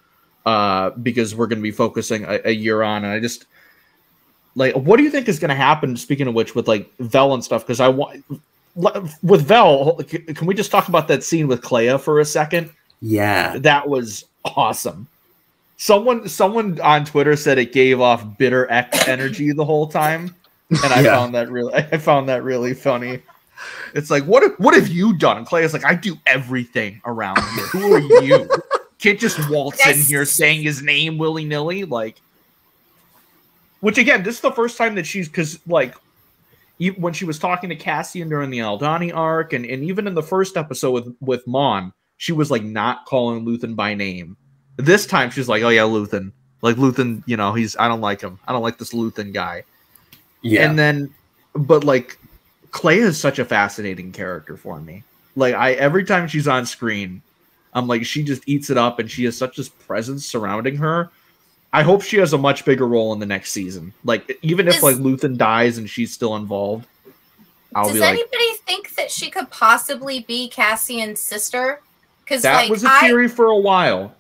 because we're going to be focusing a year on. And I just like, what do you think is going to happen? Speaking of which, with like Vel and stuff, because I want with Vel, can we just talk about that scene with Clea for a second? Yeah, that was awesome. Someone on Twitter said it gave off bitter X energy the whole time, and I found that really funny. It's like, what have you done? And Clea's like, I do everything around here. Who are you? Can't just waltz in here saying his name willy-nilly. Like, which again, this is the first time that she's, because like when she was talking to Cassian during the Aldhani arc, and even in the first episode with Mon, she was like not calling Luthen by name. This time she's like, oh yeah, Luthen. Like Luthen, you know, I don't like him. I don't like this Luthen guy. Yeah. And then, but like, Clea is such a fascinating character for me. Like every time she's on screen, I'm like, she just eats it up, and she has such this presence surrounding her. I hope she has a much bigger role in the next season. Like, even if like Luthen dies and she's still involved, I'll be like. Does anybody think that she could possibly be Cassian's sister? Because that like, was a theory for a while.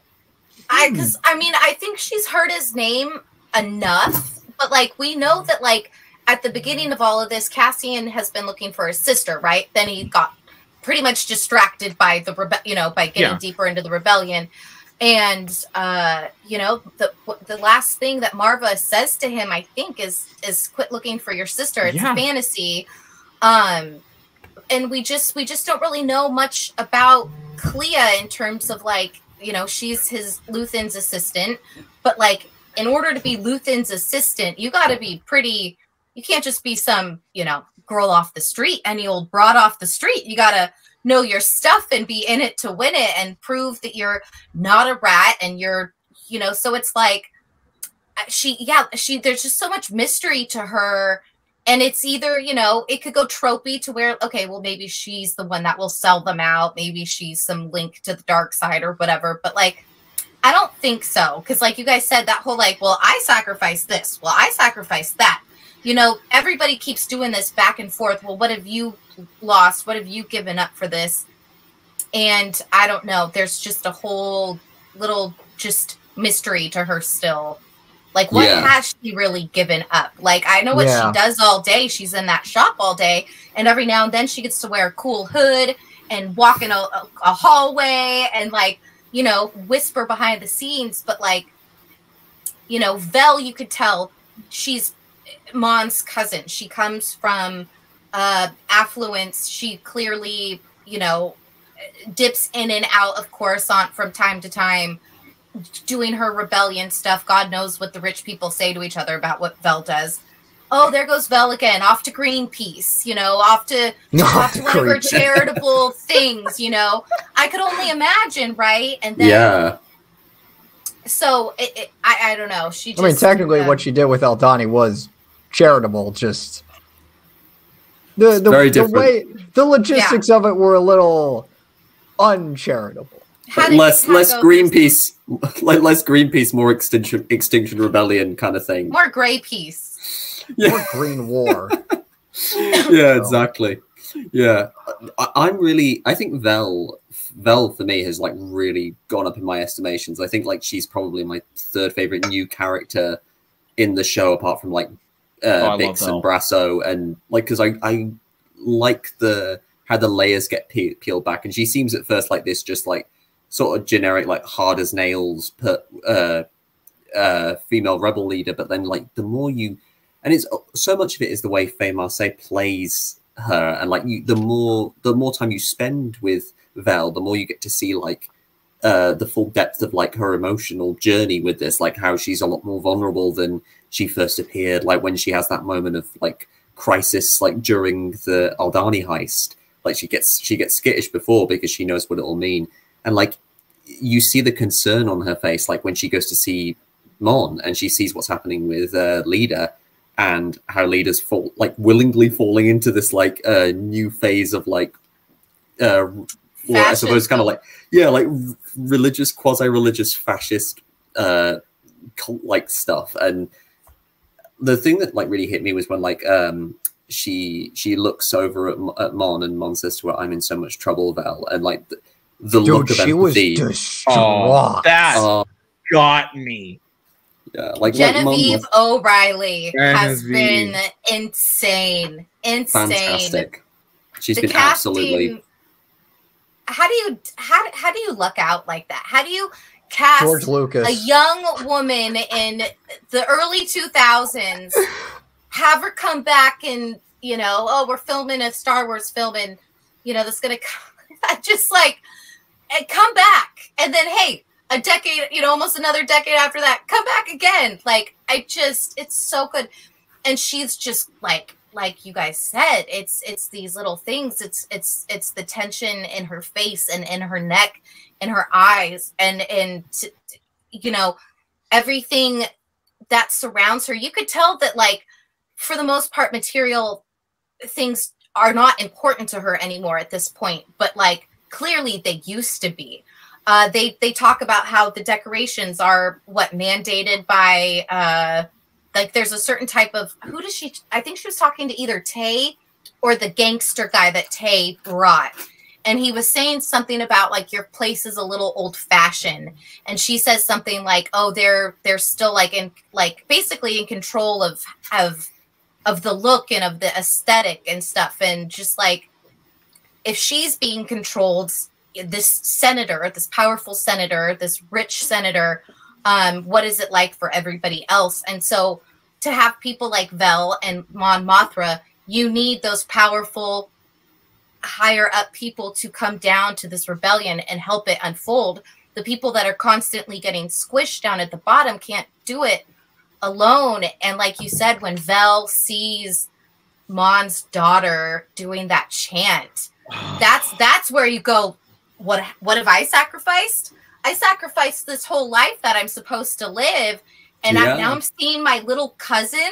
Because I mean, I think she's heard his name enough, but like we know that like at the beginning of all of this, Cassian has been looking for his sister, right? Then he got pretty much distracted by the by getting deeper into the rebellion, and the last thing that Maarva says to him, I think, is quit looking for your sister. It's a fantasy, and we just don't really know much about Clea in terms of like, she's Luthen's assistant, but like in order to be Luthen's assistant, you got to be pretty. You can't just be some, girl off the street, any old broad off the street. You got to know your stuff and be in it to win it and prove that you're not a rat and you're, so it's like there's just so much mystery to her. And it's either, it could go tropey to where, okay, well, maybe she's the one that will sell them out. Maybe she's some link to the dark side or whatever. But like, I don't think so. Because like you guys said, that whole like, well, I sacrificed this. Well, I sacrificed that. Everybody keeps doing this back and forth. Well, what have you lost? What have you given up for this? And I don't know. There's just a whole little just mystery to her still. Like, what has she really given up? Like, I know what she does all day. She's in that shop all day. And every now and then she gets to wear a cool hood and walk in a hallway and, like, whisper behind the scenes. But, like, Vel, you could tell she's Mon's cousin. She comes from affluence. She clearly, dips in and out of Coruscant from time to time, doing her rebellion stuff. God knows what the rich people say to each other about what Vel does. Oh, there goes Vel again, off to Greenpeace, off to one of her charitable things, I could only imagine, right? And then so I don't know. She just, I mean, technically what she did with Aldhani was charitable, just the way the logistics of it were a little uncharitable. Less Greenpeace, less Greenpeace, more Extinction Rebellion kind of thing. More Grey Peace. More Green War. Yeah, exactly. Yeah, I think Vel for me has like really gone up in my estimations. I think like she's probably my third favorite new character in the show, apart from like Bix and Brasso, and like because I like how the layers get peeled back, and she seems at first like this just like sort of generic, like hard as nails, female rebel leader. But then, like, the more and it's so much of it is the way Faye Marseille plays her, and like the more time you spend with Vel, the more you get to see like the full depth of like her emotional journey with this, like how she's a lot more vulnerable than she first appeared. Like when she has that moment of like crisis, like during the Aldhani heist, like she gets skittish before because she knows what it will mean. And like you see the concern on her face, like when she goes to see Mon and she sees what's happening with Leader, and how leaders fall, like willingly falling into this like new phase of like well, I suppose kind of like like religious, quasi-religious fascist cult like stuff. And the thing that like really hit me was when like she looks over at Mon, and Mon says to her, "I'm in so much trouble, Vel," and like the look of empathy. That got me. Yeah, like Genevieve O'Reilly has been insane. Fantastic. She's been absolutely. How do you luck out like that? How do you cast George Lucas, a young woman in the early 2000s, have her come back and, you know, oh, we're filming a Star Wars film and, you know, that's gonna just like come back, and then hey, a decade, you know, almost another decade after that, come back again. Like, it's so good. And she's just like you guys said, it's these little things. It's the tension in her face and in her neck, in her eyes, and you know, everything that surrounds her. You could tell that, like, for the most part, material things are not important to her anymore at this point, but like clearly they used to be. They talk about how the decorations are mandated by like there's a certain type of, I think she was talking to either Tay or the gangster guy that Tay brought. And he was saying something about like your place is a little old fashioned. And she says something like, oh, they're still basically in control of the look and of the aesthetic and stuff. And just like, if she's being controlled, this senator, this powerful senator, this rich senator, what is it like for everybody else? And so to have people like Vel and Mon Mothma, you need those powerful, higher up people to come down to this rebellion and help it unfold. The people that are constantly getting squished down at the bottom can't do it alone. And like you said, when Vel sees Mon's daughter doing that chant, that's where you go, what have I sacrificed? I sacrificed this whole life that I'm supposed to live. And now I'm seeing my little cousin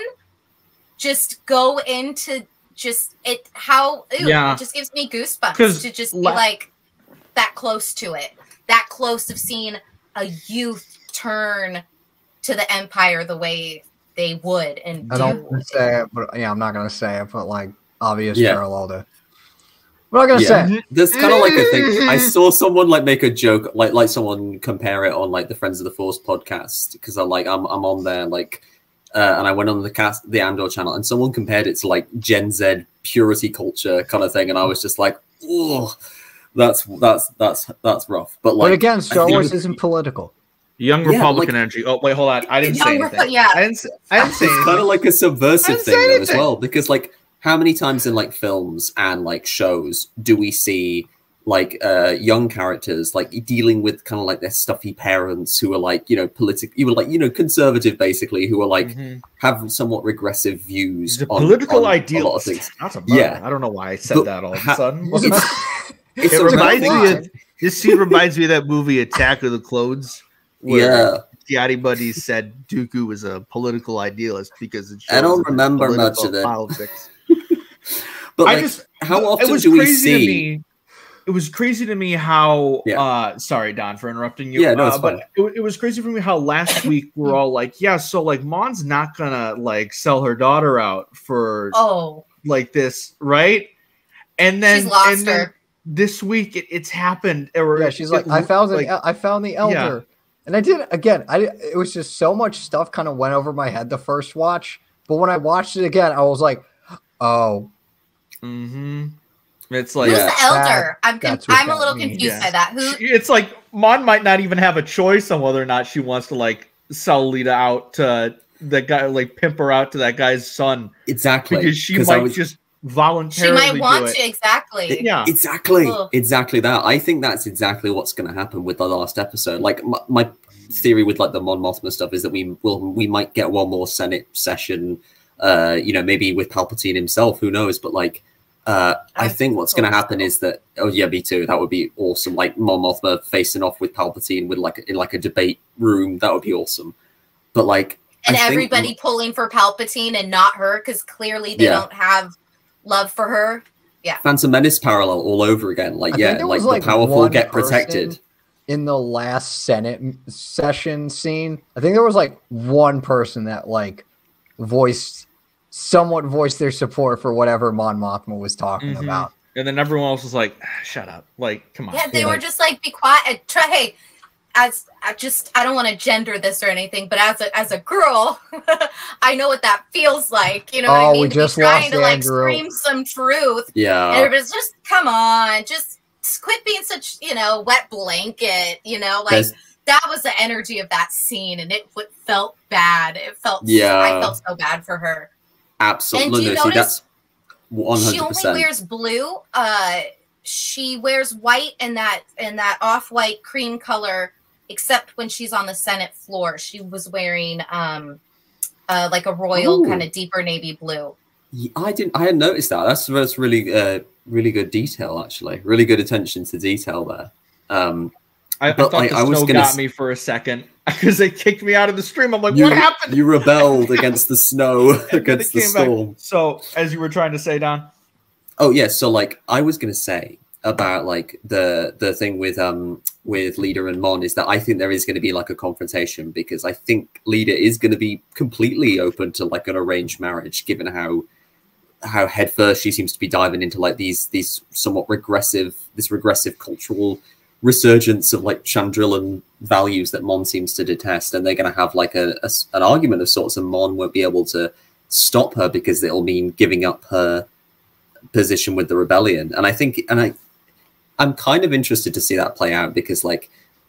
just go into just it. It just gives me goosebumps to just be like that close to it, that close of seeing a youth turn to the Empire the way they would. And I don't want to say it, but I'm not going to say it, but like obvious parallel to. I'm not gonna say. There's kind of like a thing. I saw someone like make a joke, like someone compare it on like the Friends of the Force podcast, because I'm on there like, and I went on the Andor channel, and someone compared it to like Gen Z purity culture kind of thing, and I was just like, oh, that's rough. But again, Star Wars isn't political. Young Republican energy. Oh wait, hold on. I didn't say anything. I didn't say anything. It's kind of like a subversive thing though, as well, because like. How many times in like films and like shows do we see like young characters like dealing with kind of like their stuffy parents who are like, you know, conservative basically, who are like have somewhat regressive views on political ideals. A lot of things. That's I don't know why I said that all of a sudden. It reminds me of this scene reminds me of that movie Attack of the Clones. Where Daddy Buddy said Dooku was a political idealist because it shows I don't remember much of it. Politics. But like, how often do we see? It was crazy to me how. Sorry, Don, for interrupting you. Yeah, no, it's fine. But it was crazy for me how last week we're all like, yeah, so like Mon's not gonna like sell her daughter out for like this, right? And then she's lost her. This week it's happened. She's like, I found the elder. Yeah. And I did again. It was just so much stuff kind of went over my head the first watch, but when I watched it again, I was like, oh. It's like who's the elder? I'm a little confused by that. It's like Mon might not even have a choice on whether or not she wants to like sell Lita out to the guy, like pimp her out to that guy's son. Exactly, because she might just voluntarily. She might want to exactly. Exactly that. I think that's exactly what's going to happen with the last episode. Like my theory with like the Mon Mothma stuff is that we might get one more Senate session. You know, maybe with Palpatine himself. Who knows? But like. I think what's going to happen is that me too. That would be awesome. Like Mon Mothma facing off with Palpatine with in a debate room. That would be awesome. But like And everybody pulling for Palpatine and not her, because clearly they don't have love for her. Yeah. Phantom Menace parallel all over again. Like, the powerful get protected. In the last Senate session scene, I think there was like one person that like somewhat voiced their support for whatever Mon Mothma was talking about. And then everyone else was like, shut up. Like, come on. Yeah, they were just like, be quiet. Hey, I don't want to gender this or anything, but as a girl, I know what that feels like. You know what I mean? We just trying to like Andrew. scream some truth. Yeah. And everybody's just, come on, just quit being such, wet blanket, like that was the energy of that scene, and it felt bad. I felt so bad for her. Absolutely. And do you notice that's 100%. She only wears blue. She wears white and that off-white cream color, except when she's on the Senate floor. She was wearing like a royal kind of deeper navy blue. I hadn't noticed that. That's really really good detail, actually. Really good attention to detail there. I thought the snow got me for a second because they kicked me out of the stream. I'm like, what happened? You rebelled against the snow, against the storm. Back. So, as you were trying to say, Don? Oh, yeah. So, like, I was going to say about, like, the thing with Leader and Mon is that I think there is going to be, like, a confrontation, because I think Leader is going to be completely open to, like, an arranged marriage, given how headfirst she seems to be diving into, like, these somewhat regressive cultural resurgence of like Chandrila values that Mon seems to detest, and they're going to have like an argument of sorts, and Mon won't be able to stop her because it'll mean giving up her position with the rebellion. And I think, I'm kind of interested to see that play out, because like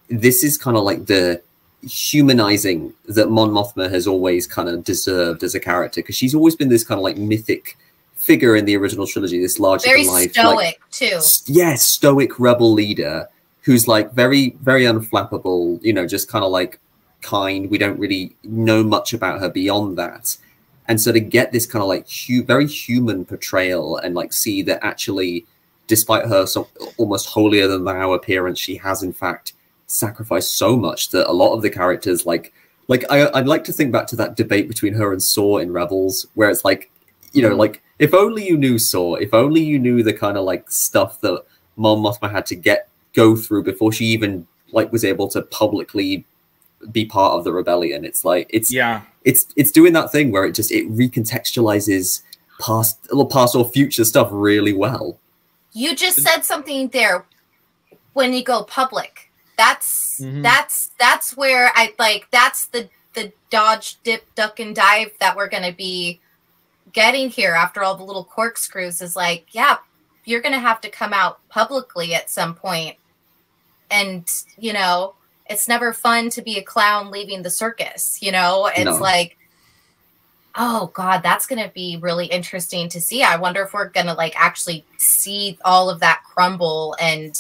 this is kind of like the humanizing that Mon Mothma has always kind of deserved as a character, because she's always been this kind of like mythic figure in the original trilogy, this larger than life, stoic like, too. Yeah, stoic rebel leader who's like very, very unflappable, just kind of like kind. We don't really know much about her beyond that. And so to get this kind of like very human portrayal, and like see that actually, despite her almost holier than thou appearance, she has in fact sacrificed so much that a lot of the characters I'd like to think back to that debate between her and Saw in Rebels, where it's like, like, if only you knew Saw, if only you knew the kind of like stuff that Mon Mothma had to go through before she even like was able to publicly be part of the rebellion. It's like it's doing that thing where it recontextualizes past or future stuff really well. You just said something there. When you go public, that's where I like, that's the dodge, dip, duck, and dive that we're going to be getting here after all the little corkscrews. Is like, yeah, you're going to have to come out publicly at some point. And, it's never fun to be a clown leaving the circus, It's like, oh, God, that's going to be really interesting to see. I wonder if we're going to, like, actually see all of that crumble. And,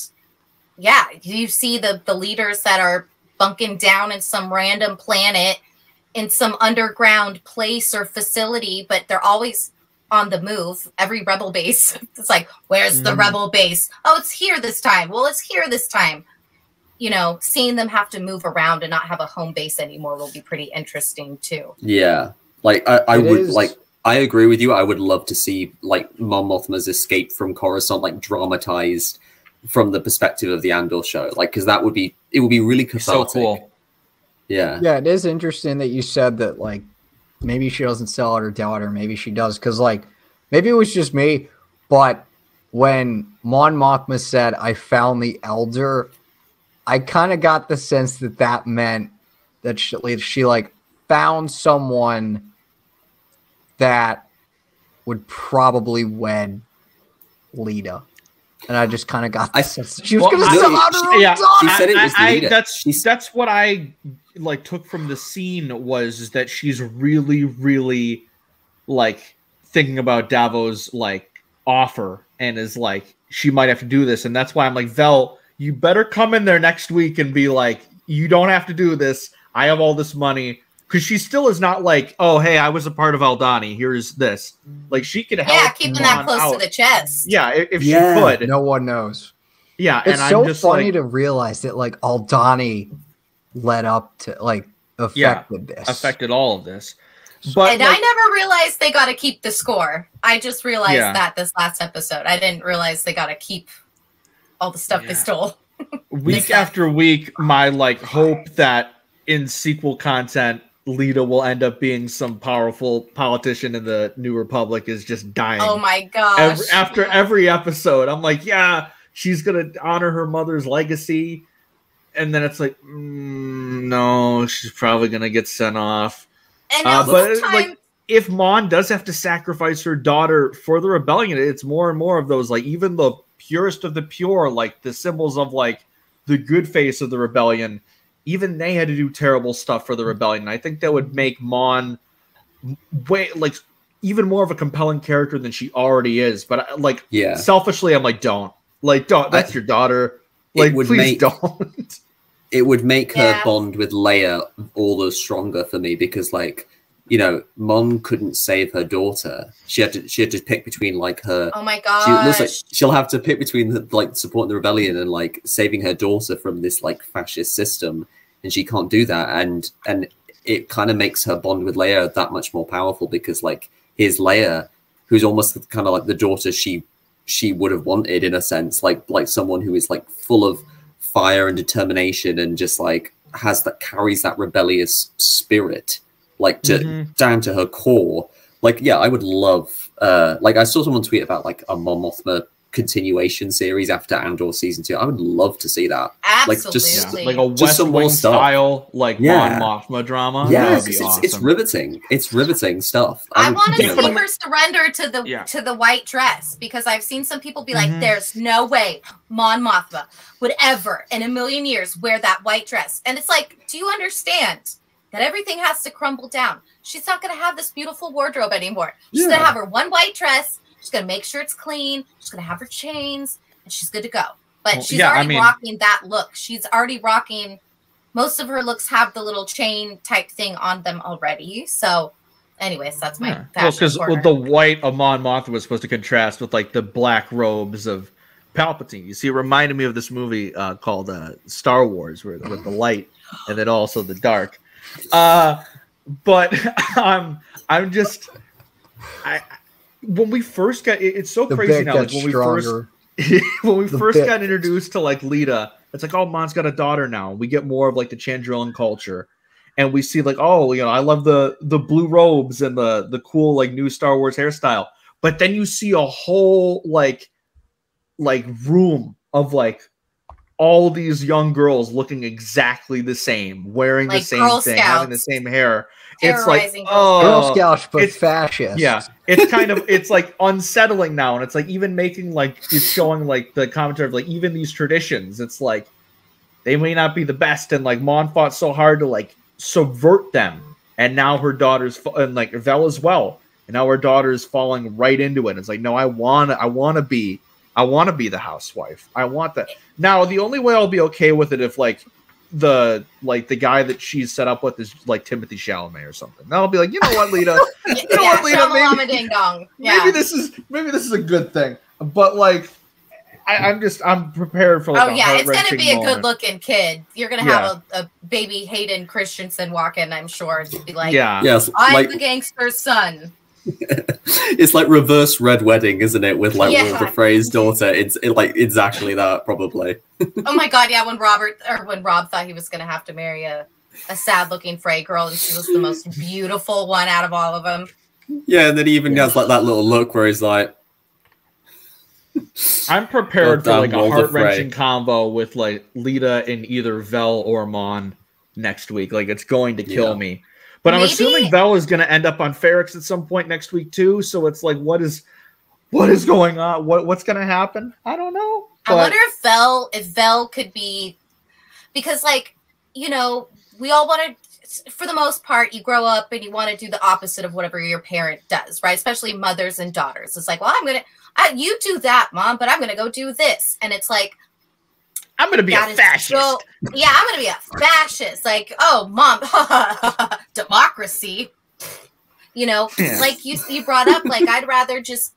yeah, you see the leaders that are bunking down in some random planet in some underground place or facility, but they're always on the move. Every rebel base, it's like, where's the rebel base? Oh, it's here this time. Well, it's here this time. Seeing them have to move around and not have a home base anymore will be pretty interesting too. Yeah, like I would like. I agree with you. I would love to see like Mon Mothma's escape from Coruscant like dramatized from the perspective of the Andor show, like, because it would be really cathartic. So cool. Yeah. Yeah, it is interesting that you said that, like, maybe she doesn't sell out her daughter, maybe she does, because, like, maybe it was just me, but when Mon Mothma said, "I found the Elder," I kind of got the sense that meant that she like found someone that would probably wed Lita. And I just kind of got the sense that she was going to sell out her own daughter. She said it was Lita. That's what I like took from the scene, was that she's really, really like thinking about Davo's like offer, and is like, she might have to do this. And that's why I'm like, Vel, you better come in there next week and be like, you don't have to do this. I have all this money. Because she still is not like, oh, hey, I was a part of Aldhani. Here's this. Like, she could help. Yeah, keeping that close to the chest. Yeah, if she could. No one knows. Yeah, it's and so I'm just funny like, to realize that, like, Aldhani led up to, like, affected all of this. But and I never realized they got to keep the score. I just realized that this last episode. I didn't realize they got to keep all the stuff they stole. Week after week, my hope that in sequel content, Lita will end up being some powerful politician in the New Republic is just dying. Oh my gosh. After every episode, I'm like, yeah, she's going to honor her mother's legacy. And then it's like, no, she's probably going to get sent off. And but if Mon does have to sacrifice her daughter for the rebellion, it's more and more of those, even the purest of the pure, the symbols of the good face of the rebellion, even they had to do terrible stuff for the rebellion. I think that would make Mon even more of a compelling character than she already is. But selfishly, I'm don't. That's your daughter. Please don't. It would make her bond with Leia all the stronger for me because, Mon couldn't save her daughter. She had to pick between her. Oh my gosh! She'll have to pick between supporting the rebellion and saving her daughter from this fascist system, and she can't do that. And it kind of makes her bond with Leia that much more powerful because here's Leia, who's almost kind of the daughter she would have wanted in a sense, like someone who is full of fire and determination and just carries that rebellious spirit down to her core. I would love I saw someone tweet about a Mon Mothma continuation series after Andor season 2. I would love to see that. Absolutely. A West Wing style Mon Mothma drama. Yeah, awesome. It's riveting. It's riveting stuff. I want to see her surrender to the white dress because I've seen some people be like, "There's no way Mon Mothma would ever in a million years wear that white dress." And it's do you understand that everything has to crumble down? She's not going to have this beautiful wardrobe anymore. She's going to have her one white dress. She's going to make sure it's clean. She's going to have her chains, and she's good to go. But she's already rocking that look. She's already rocking. Most of her looks have the little chain type thing on them already. So, anyways, that's my fashion corner. The white of Mon Mothma was supposed to contrast with the black robes of Palpatine. You see, it reminded me of this movie called Star Wars, with the light and then also the dark. But I'm just when we first got it's so crazy now. When we first got introduced to Lita, it's oh, Mon's got a daughter now. We get more of the Chandrilan culture, and we see I love the blue robes and the cool new Star Wars hairstyle. But then you see a whole room of all these young girls looking exactly the same, wearing the same Girl thing, Scouts. having the same hair. It's Girl Scouts, but fascist. Yeah, it's kind of it's unsettling now, and it's even making it's showing the commentary of even these traditions. It's they may not be the best, and Mon fought so hard to subvert them, and now her daughter's and Vel as well, and now her daughter's falling right into it. It's no, I want to be the housewife. I want that. Now, the only way I'll be okay with it if the guy that she's set up with is Timothy Chalamet or something. Then I'll be you know what, Lita? You know what, Lita? Ding dong. Maybe this is a good thing. But I'm prepared for it's gonna be a good looking kid. You're gonna have a baby Hayden Christensen walk in, I'm sure, and be yes, I'm the gangster's son. It's reverse Red Wedding, isn't it? With Walter Frey's daughter, it's exactly that probably. Oh my god, yeah. When Rob thought he was gonna have to marry a sad-looking Frey girl, and she was the most beautiful one out of all of them. Yeah, and then he even has that little look where he's I'm prepared for a heart-wrenching combo with Lita in either Vel or Mon next week. It's going to kill me. But I'm assuming Vel is going to end up on Ferrix at some point next week too. So it's what is going on? What's going to happen? I don't know. But I wonder if Vel could be, because we all want to, for the most part, you grow up and you want to do the opposite of whatever your parent does, right? Especially mothers and daughters. It's well, you do that, Mom, but I'm going to go do this. And it's I'm going to be a fascist. I'm going to be a fascist. Oh, Mom, democracy. You brought up, I'd rather just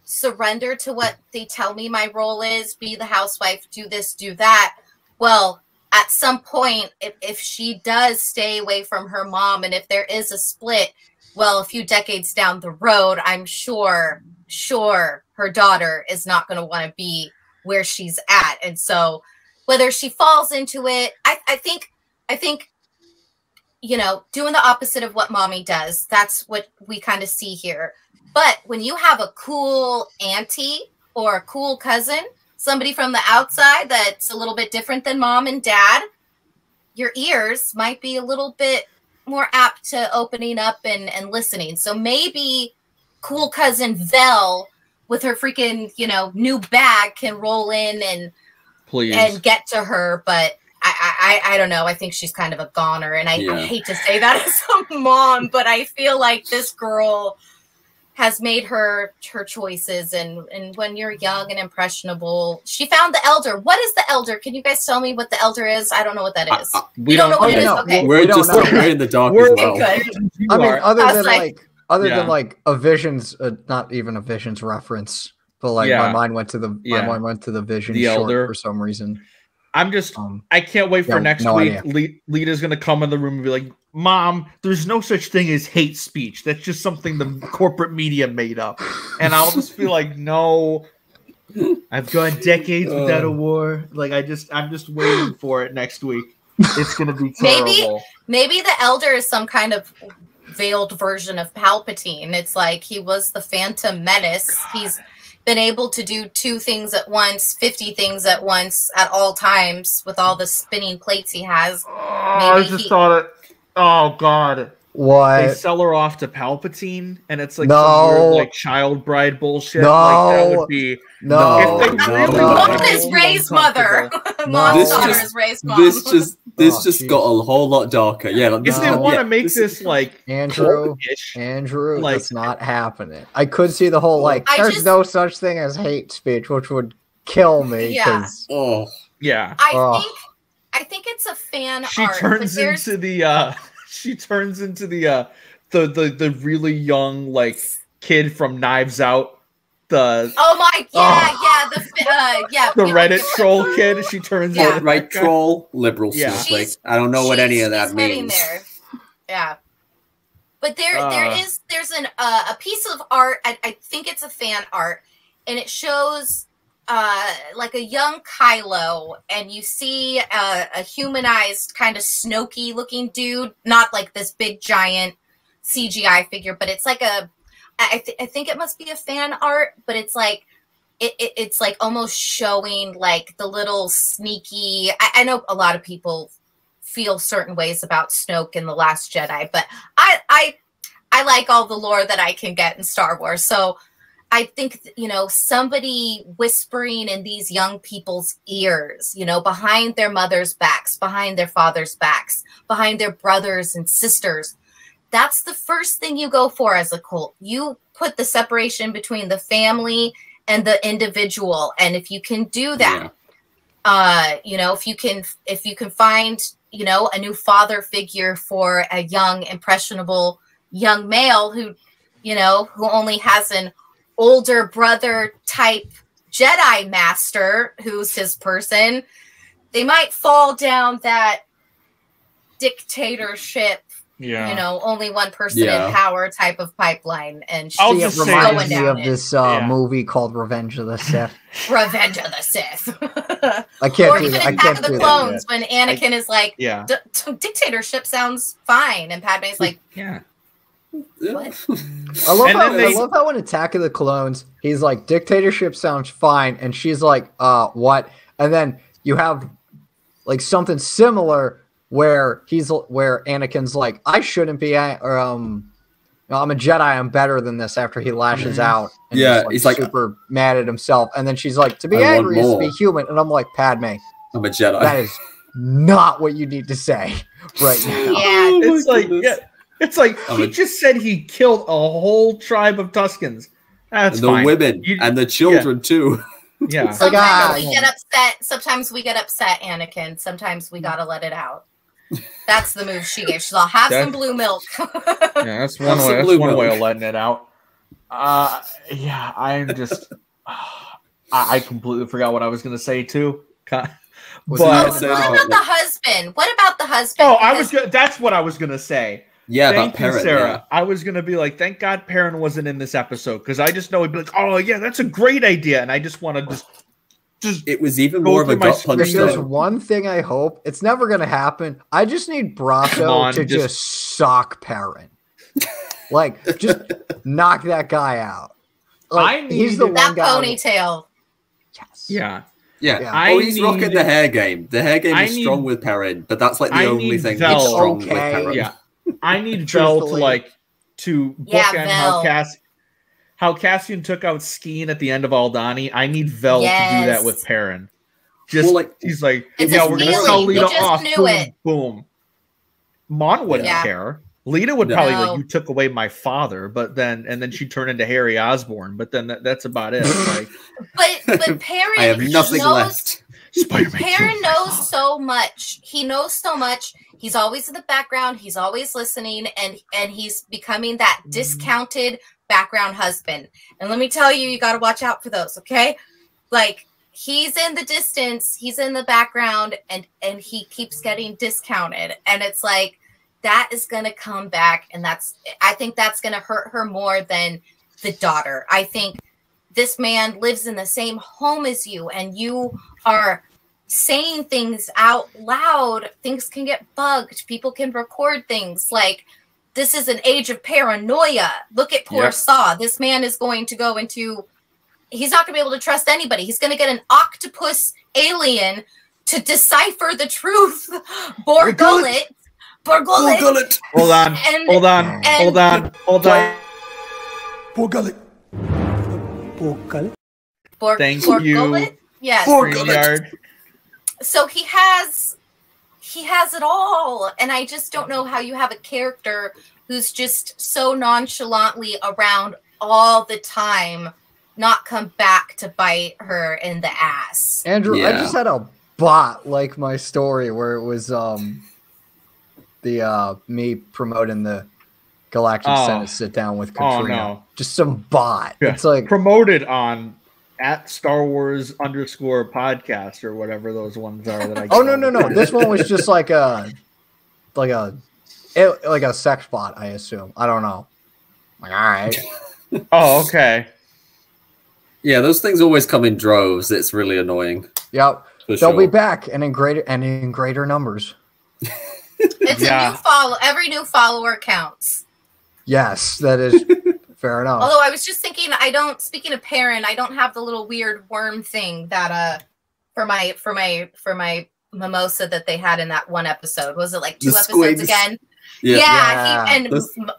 surrender to what they tell me my role is, be the housewife, do this, do that. Well, at some point, if she does stay away from her mom, and if there is a split, well, a few decades down the road, I'm sure her daughter is not going to want to be where she's at. And so whether she falls into it, I think, you know, doing the opposite of what mommy does, that's what we kind of see here. But when you have a cool auntie or a cool cousin, somebody from the outside that's a little bit different than mom and dad, your ears might be a little bit more apt to opening up and listening. So maybe cool cousin Vel with her freaking, you know, new bag can roll in and get to her. But I don't know. I think she's kind of a goner. And I hate to say that as a mom, but I feel like this girl has made her choices, and when you're young and impressionable, she found the elder. What is the elder? Can you guys tell me what the elder is? I don't know what that is. We don't know what it is. Okay, we're in the dark as well. Good. I mean, other than like a Visions, not even a Visions reference, but like my mind went to the Vision short elder for some reason. I'm just, I can't wait for next week. Lita's going to come in the room and be like, Mom, there's no such thing as hate speech. That's just something the corporate media made up. And I'll just be like, no, I've gone decades without a war. Like, I'm just waiting for it next week. It's going to be terrible. Maybe the elder is some kind of veiled version of Palpatine. It's like he was the Phantom Menace. He's been able to do 2 things at once, 50 things at once at all times with all the spinning plates he has. I just thought it. Oh God! What? They sell her off to Palpatine, and it's like some weird, like child bride bullshit. No, like, that would be Mom is Ray's mother. Mom's daughter is Ray's mom. This just got a whole lot darker. Yeah, if they want to make this like Andrew, like, that's not happening. I could see the whole like there's no such thing as hate speech, which would kill me. Yeah. I think it's a fan art. She turns into the really young like kid from Knives Out. The Reddit troll kid. She turns into right troll liberal snowflake. I don't know what any of that means. There. Yeah, but there's a piece of art. I think it's a fan art, and it shows like a young Kylo, and you see a humanized kind of Snoke looking dude, not like this big giant CGI figure, but it's like I think it must be a fan art, but it's like it's like almost showing like the little sneaky. I know a lot of people feel certain ways about Snoke in The Last Jedi, but I like all the lore that I can get in Star Wars, so I think, you know, somebody whispering in these young people's ears, you know, behind their mother's backs, behind their father's backs, behind their brothers and sisters. That's the first thing you go for as a cult. You put the separation between the family and the individual. And if you can do that, you know, if you can find, you know, a new father figure for a young, impressionable young male who, you know, who only has an older brother type Jedi master who's his person, they might fall down that dictatorship, you know, only one person in power type of pipeline. And it reminds me of this movie called Revenge of the Sith. Revenge of the Sith. I can't do that. I can't do the Clones when Anakin is like, dictatorship sounds fine, and Padme's like, what? I love how in Attack of the Clones, he's like, dictatorship sounds fine, and she's like, what? And then you have like something similar where Anakin's like, I shouldn't be, I'm a Jedi, I'm better than this, after he lashes out. And he's like super mad at himself. And then she's like, to be angry is to be human. And I'm like, Padme, I'm a Jedi. That is not what you need to say right now. Yeah, it's like, it's like he just said he killed a whole tribe of Tuskens. That's the women and the children too. Yeah. Sometimes we get upset. Sometimes we get upset, Anakin. Sometimes we gotta let it out. That's the move she gave. She's all, have some blue milk. That's one way. That's one way of letting it out. I'm just. I completely forgot what I was gonna say too. But what about the husband? What about the husband? Oh, that's what I was gonna say. Yeah, thank you, Perrin, Sarah. yeah. I was gonna be like, thank God Perrin wasn't in this episode, because I just know he'd be like, oh yeah, that's a great idea, and I just want to just. It was even more of a gut punch. If there's one thing I hope, it's never gonna happen. I just need Brasso to just sock Perrin, like just knock that guy out. Like, he's the that ponytail. Yes. Yeah. Yeah. He's rocking the hair game. The hair game is strong with Perrin, but that's like the only thing that's strong with Perrin. Yeah. I need Vel to bookend how Cassian took out Skeen at the end of Aldani. I need Vel to do that with Perrin. Just he's like, yeah, we're gonna sell Lita off. Boom, boom. Mon wouldn't care. Lita would probably like, you took away my father, but then she turned into Harry Osborn, but then that's about it. Like, but Perrin, I have nothing left. Perrin knows so much. He knows so much. He's always in the background. He's always listening, and he's becoming that discounted background husband. And let me tell you, you got to watch out for those. Okay, like he's in the distance, he's in the background, and he keeps getting discounted, and it's like. That is going to come back, and I think that's going to hurt her more than the daughter. I think this man lives in the same home as you, and you are saying things out loud. Things can get bugged. People can record things. Like, this is an age of paranoia. Look at poor Saw. This man is going to go into... He's not going to be able to trust anybody. He's going to get an octopus alien to decipher the truth. Borgullet. Borgullet. Hold on. Thank you. Yes. Borgullet. So he has it all, and I just don't know how you have a character who's just so nonchalantly around all the time, not come back to bite her in the ass. Andrew, I just had a bot like my story where it was me promoting the Galactic Senate sit down with Katrina. Oh, no. Just some bot. Yeah. It's like promoted on at Star Wars _podcast or whatever those ones are that I no. This one was just like a sex bot, I assume. I don't know. Like, all right. Oh, okay. Yeah, those things always come in droves. It's really annoying. Yep. They'll be back and in greater numbers. It's a new follow. Every new follower counts. Yes, that is fair enough. Although I was just thinking, speaking of Perrin, I don't have the little weird worm thing that for my mimosa that they had in that one episode. Was it like 2 episodes again? Yeah.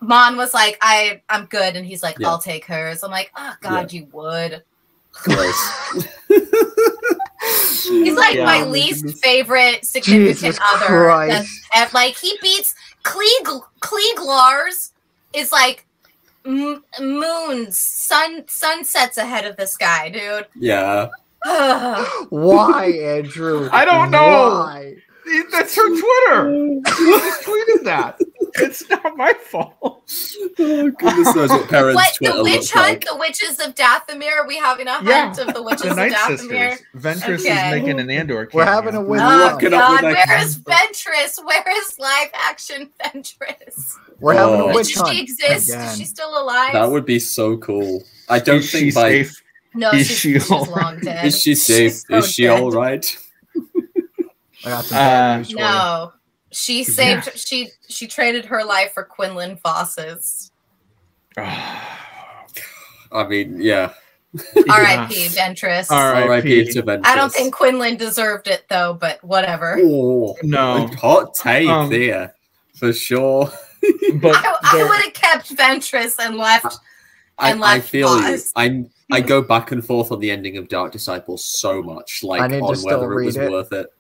Mon was like, I'm good, and he's like, I'll take hers. I'm like, oh God, you would. He's like my least favorite significant other. And like he beats Klieg-Lars is like moons, sunsets ahead of this guy, dude. Yeah. Why, Andrew? I don't know. Why? That's her Twitter. She just tweeted that. It's not my fault. Oh, goodness knows what Perrin's What, Twitter the witch looks hunt? like. The witches of Dathomir? Are we having a hunt of the witches The of Night Dathomir? Sisters. Ventress is making an Andor cameo. We're having a witch Oh hunt. God, where is Ventress? Where is live action Ventress? We're having a Oh. witch Does hunt. she exist? again. Is she still alive? That would be so cool. I don't Is think she like safe? No, Is she's she all long dead. is she safe? She's so Is she dead. all right? I got some bad news for you. No. She saved she traded her life for Quinlan Voss's. I mean, yeah. R.I.P. Ventress. R.I.P. to Ventress. I don't think Quinlan deserved it though, but whatever. Oh, No. hot take there, for sure. But I would have kept Ventress and left. I feel you. Voss. I go back and forth on the ending of Dark Disciples so much, like I need to on still whether it was read it. worth it.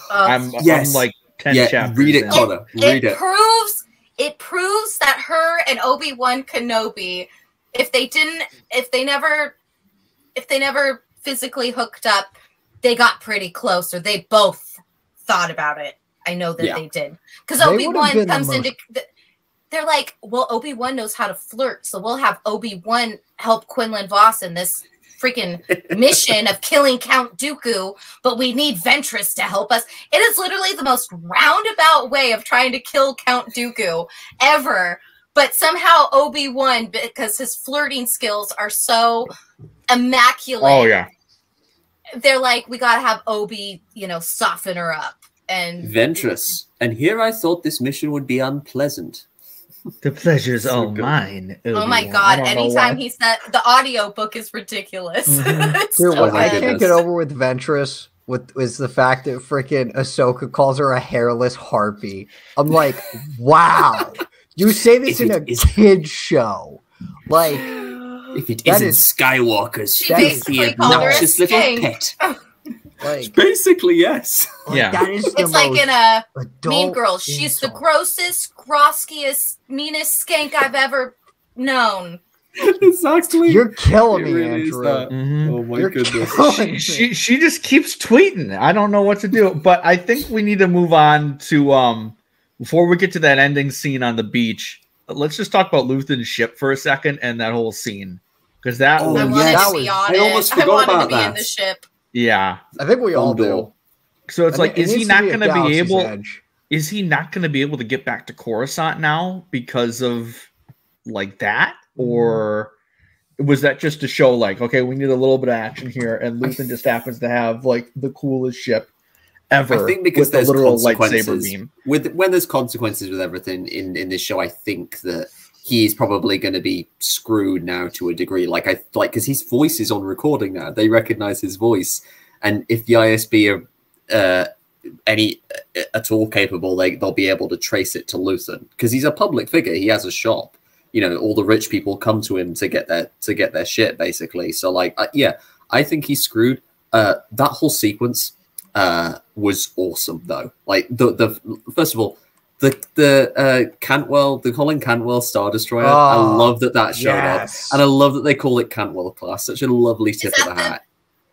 I'm Yes. like 10 Yeah, chapters read it, in. Conor. Read it. It proves that her and Obi-Wan Kenobi, if they never physically hooked up, they got pretty close, or they both thought about it. I know that they did. Because They would've Obi-Wan been the comes most- into they're like, well, Obi-Wan knows how to flirt, so we'll have Obi-Wan help Quinlan Voss in this freaking mission of killing Count Dooku, but we need Ventress to help us. It is literally the most roundabout way of trying to kill Count Dooku ever. But somehow Obi-Wan, because his flirting skills are so immaculate. Oh, yeah. They're like, we got to have Obi, soften her up. And Ventress. And here I thought this mission would be unpleasant. The pleasure's all mine. Oh my God. Anytime he said the audio book is ridiculous. Dude, what I can't get over with Ventress is the fact that freaking Ahsoka calls her a hairless harpy. I'm like, wow. You say this in a kid's show. Like, if it isn't Skywalker's, she basically called her a little pet. Like, basically, yes. Yeah. That is it's like in a Mean Girls. She's the grossest, groskiest, meanest skank I've ever known. Exactly. You're killing me, Andrew. Oh my goodness. She just keeps tweeting. I don't know what to do. But I think we need to move on to before we get to that ending scene on the beach. Let's just talk about Luthen's ship for a second and that whole scene. Because that was I almost forgot about that. In the ship. Yeah, I think we all do. So it's like, is he not going to be able? Is he not going to be able to get back to Coruscant now because of like that, or was that just to show like, okay, we need a little bit of action here, and Luthen just happens to have like the coolest ship ever? I think because with there's the literal consequences lightsaber beam. When there's consequences with everything in this show, I think that he's probably going to be screwed now to a degree. Because his voice is on recording now. They recognize his voice. And if the ISB are any at all capable, they'll be able to trace it to Luthen. Because he's a public figure. He has a shop. All the rich people come to him to get their shit, basically. So, yeah, I think he's screwed. That whole sequence was awesome, though. Like, the first of all, the Cantwell, the Colin Cantwell Star Destroyer. I love that showed up, and I love that they call it Cantwell class. Such a lovely tip of the hat.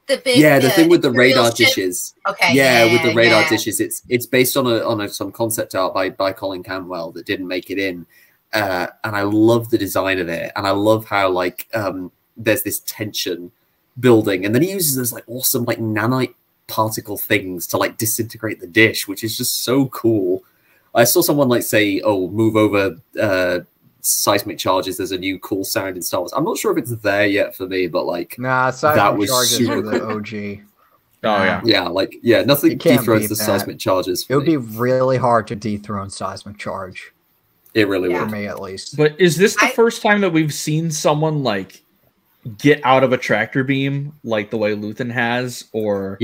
The thing with the radar dishes. Okay, with the radar dishes. It's based on some concept art by Colin Cantwell that didn't make it in, and I love the design of it, and I love how there's this tension building, and then he uses those awesome nanite particle things to disintegrate the dish, which is just so cool. I saw someone say, "Oh, move over seismic charges. There's a new cool sound in Star Wars." I'm not sure if it's there yet for me, but nah, seismic charges are the OG. Oh nothing dethrones the seismic charges. It would be really hard to dethrone seismic charge. It really would, for me at least. But is this the first time that we've seen someone get out of a tractor beam like the way Luthen has? Or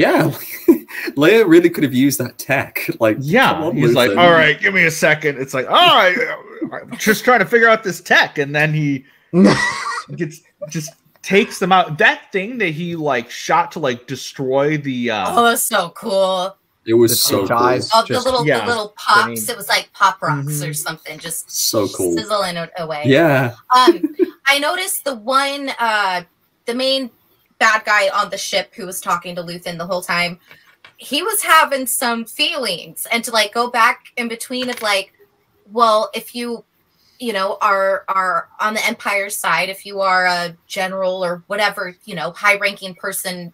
Leia really could have used that tech. He's Luthen. like, all right, give me a second. It's like, all right, I'm just trying to figure out this tech, and then he just takes them out. That thing that he shot to destroy the that's so cool. It was so cool. The little pops. It was like pop rocks or something. Just so cool. Sizzling away. Yeah. I noticed the main bad guy on the ship who was talking to Luthen the whole time. He was having some feelings, and to go back in between of well, if you are on the Empire side, if you are a general or whatever, high-ranking person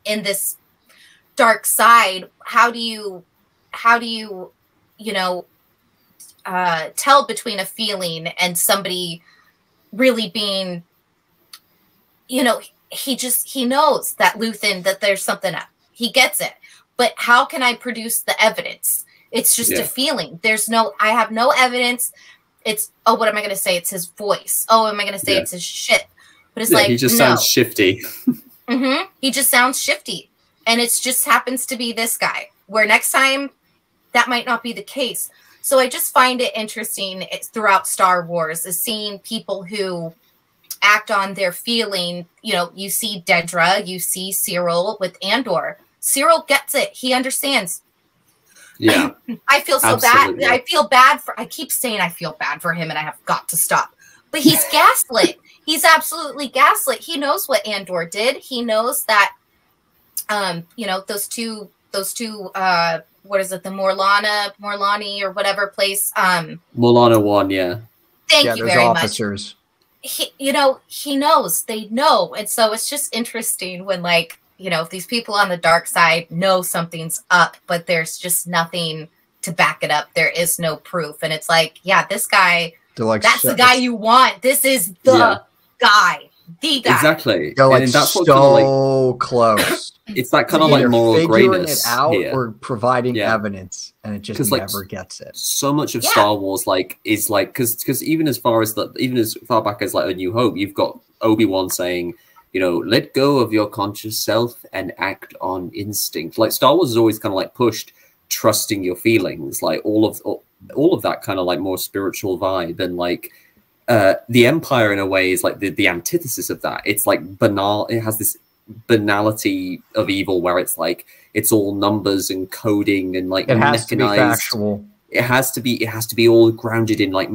in this dark side, how do you tell between a feeling and somebody really being, he knows that Luthen, that there's something up. He gets it. But how can I produce the evidence? It's just a feeling. I have no evidence. It's, what am I going to say? It's his voice. Oh, am I going to say it's his shit? But it's he just sounds shifty. He just sounds shifty. And it just happens to be this guy, where next time that might not be the case. So I just find it interesting throughout Star Wars is seeing people who act on their feeling. You see Dedra, you see Cyril with Andor. Cyril gets it. He understands. Yeah. I feel so bad. I feel bad I keep saying I feel bad for him and I have got to stop. But he's gaslit. He's absolutely gaslit. He knows what Andor did. He knows that those two what is it, the Morlani or whatever place. Morlana 1, yeah. Thank you very officers. he knows, they know. And so it's just interesting when, like, these people on the dark side know something's up, but there's just nothing to back it up. There is no proof. And it's like, yeah, this guy, like, that's the guy you want. This is the guy. The guy. Exactly. They're like, and that's so close. It's that kind of like moral grayness it out here. or providing evidence, and it just never gets it. So much of Star Wars is because even as far back as like A New Hope, you've got Obi-Wan saying, let go of your conscious self and act on instinct. Like, Star Wars has always kind of like pushed trusting your feelings, like all of that kind of like more spiritual vibe. And like the Empire in a way is like the antithesis of that. It's like banal. It has this banality of evil where it's like it's all numbers and coding and like it has mechanized. To be factual. It has to be all grounded in like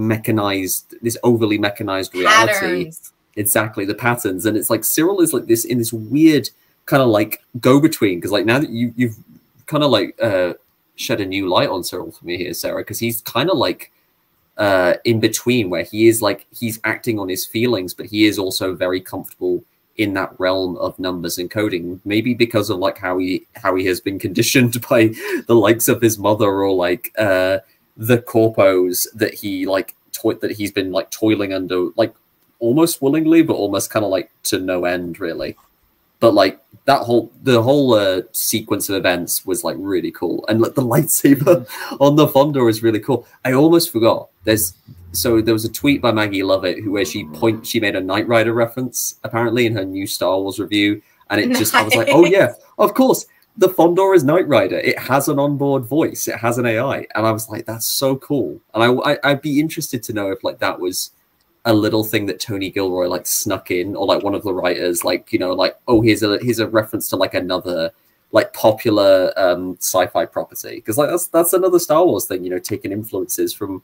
this overly mechanized reality. Patterns. Exactly, the patterns. And it's like Cyril is like this in this weird kind of like go-between, because like now that you've kind of like shed a new light on Cyril for me here, Sarah, because he's kind of like in between, where he is like he's acting on his feelings, but he is also very comfortable in that realm of numbers and coding, maybe because of like how he has been conditioned by the likes of his mother, or like the corpos that he's been like toiling under, like almost willingly, but almost kind of like to no end, really. But like the whole sequence of events was like really cool, and like the lightsaber on the Fondor is really cool. I almost forgot. There was a tweet by Maggie Lovett where she made a Knight Rider reference apparently in her new Star Wars review, and it just I was like, oh yeah, of course, the Fondor is Knight Rider. It has an onboard voice. It has an AI, and I was like, that's so cool. And I'd be interested to know if like that was a little thing that Tony Gilroy like snuck in, or like one of the writers, like, like, oh, here's a reference to like another like popular sci-fi property, because like that's another Star Wars thing, taking influences from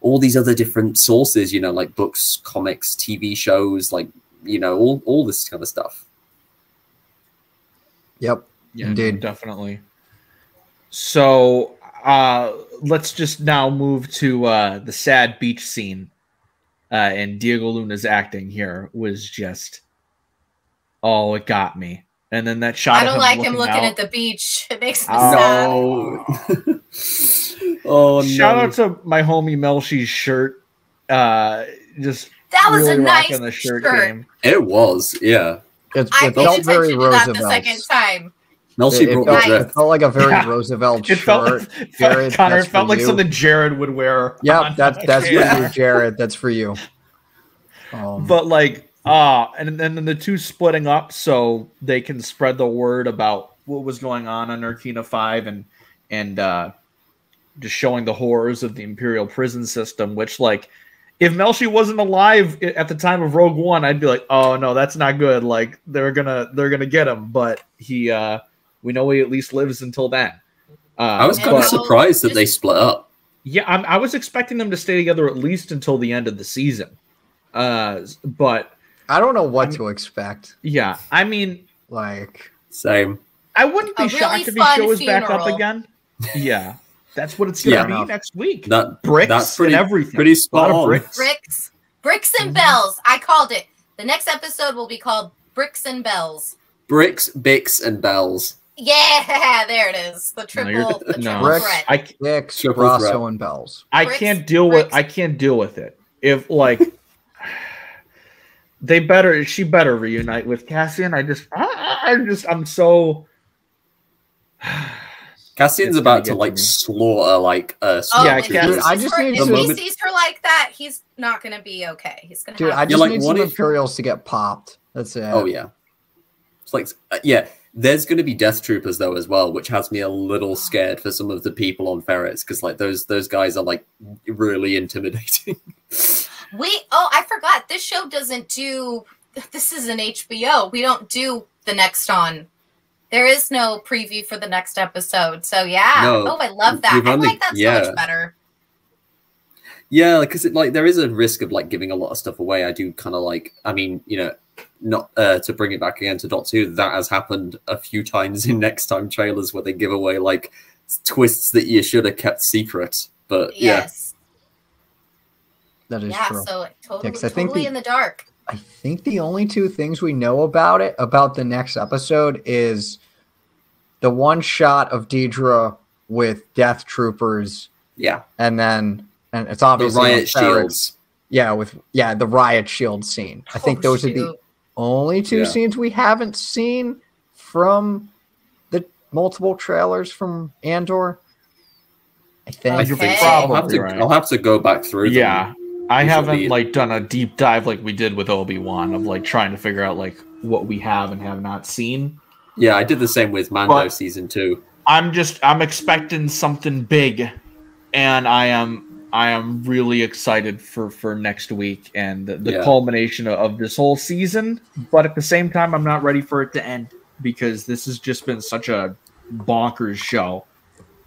all these other different sources, like books, comics, TV shows, like, all this kind of stuff. Yep. Yeah, indeed. Definitely. So let's just now move to the sad beach scene. And Diego Luna's acting here was just, it got me. And then that shot. I don't like him looking at the beach. It makes me sad. Oh no! Shout out to my homie Melshi's shirt. Just that was really a nice the shirt. Game. It was, yeah. It felt very Roosevelt. The second time. It felt like a very Roosevelt shirt. Jared, Connor, it felt like something Jared would wear. Yeah, that's for you, Jared. That's for you. But like, and then the two splitting up so they can spread the word about what was going on Narkina 5 and just showing the horrors of the Imperial prison system. Which, like, if Melshi wasn't alive at the time of Rogue One, I'd be like, oh no, that's not good. Like they're gonna get him, but he. We know he at least lives until then. I was kind of surprised that they split up. Yeah, I was expecting them to stay together at least until the end of the season. But I don't know what to expect. Yeah, I mean, like, same. I wouldn't be shocked if he shows back up again. Yeah, that's what it's gonna be next week. Bricks and everything. Pretty spot on. Bricks and bells. I called it. The next episode will be called Bricks and Bells. Bricks, Bix, and Bells. Yeah, there it is. The triple threat. Bricks, Brasso, and Bells. I can't deal with it. If like she better reunite with Cassian. I'm so. Cassian's about to like slaughter like I just need if he sees her like that, he's not gonna be okay. He's gonna. I just need some Imperials to get popped. That's it. Oh yeah. It's like there's going to be Death Troopers though as well, which has me a little scared for some of the people on Ferrix, because like those guys are like really intimidating. I forgot, this show doesn't do. This is an HBO. We don't do the next on. There is no preview for the next episode, so yeah. No, I love that. I like that so much better. Yeah, because there is a risk of like giving a lot of stuff away. I do kind of like. I mean, not to bring it back again to Doctor Who, that has happened a few times in next time trailers where they give away like twists that you should have kept secret. But yes. That is true. So totally, I think in the dark. I think the only two things we know about the next episode is the one shot of Deidre with Death Troopers. Yeah. And it's obviously the riot shields. Yeah, the riot shield scene. I think those are the only two scenes we haven't seen from the multiple trailers from Andor. I think I'll have to go back through them. Yeah. I haven't done a deep dive like we did with Obi-Wan of trying to figure out what we have and have not seen. Yeah, I did the same with Mando season 2. I'm expecting something big, and I am really excited for next week and the culmination of this whole season. But at the same time, I'm not ready for it to end because this has just been such a bonkers show.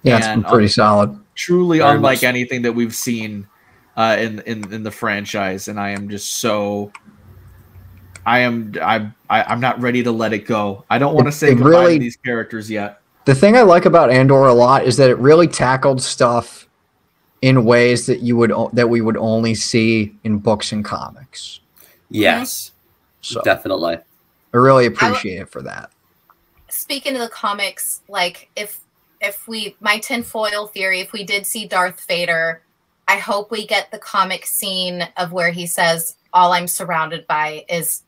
Yeah, it's been pretty solid. Truly unlike anything that we've seen in the franchise, and I am just so I'm not ready to let it go. I don't want to say goodbye to these characters yet. The thing I like about Andor a lot is that it really tackled stuff in ways that we would only see in books and comics. Yes, so definitely. I really appreciate it for that. Speaking of the comics, if my tinfoil theory, if we did see Darth Vader, I hope we get the comic scene of where he says, "All I'm surrounded by is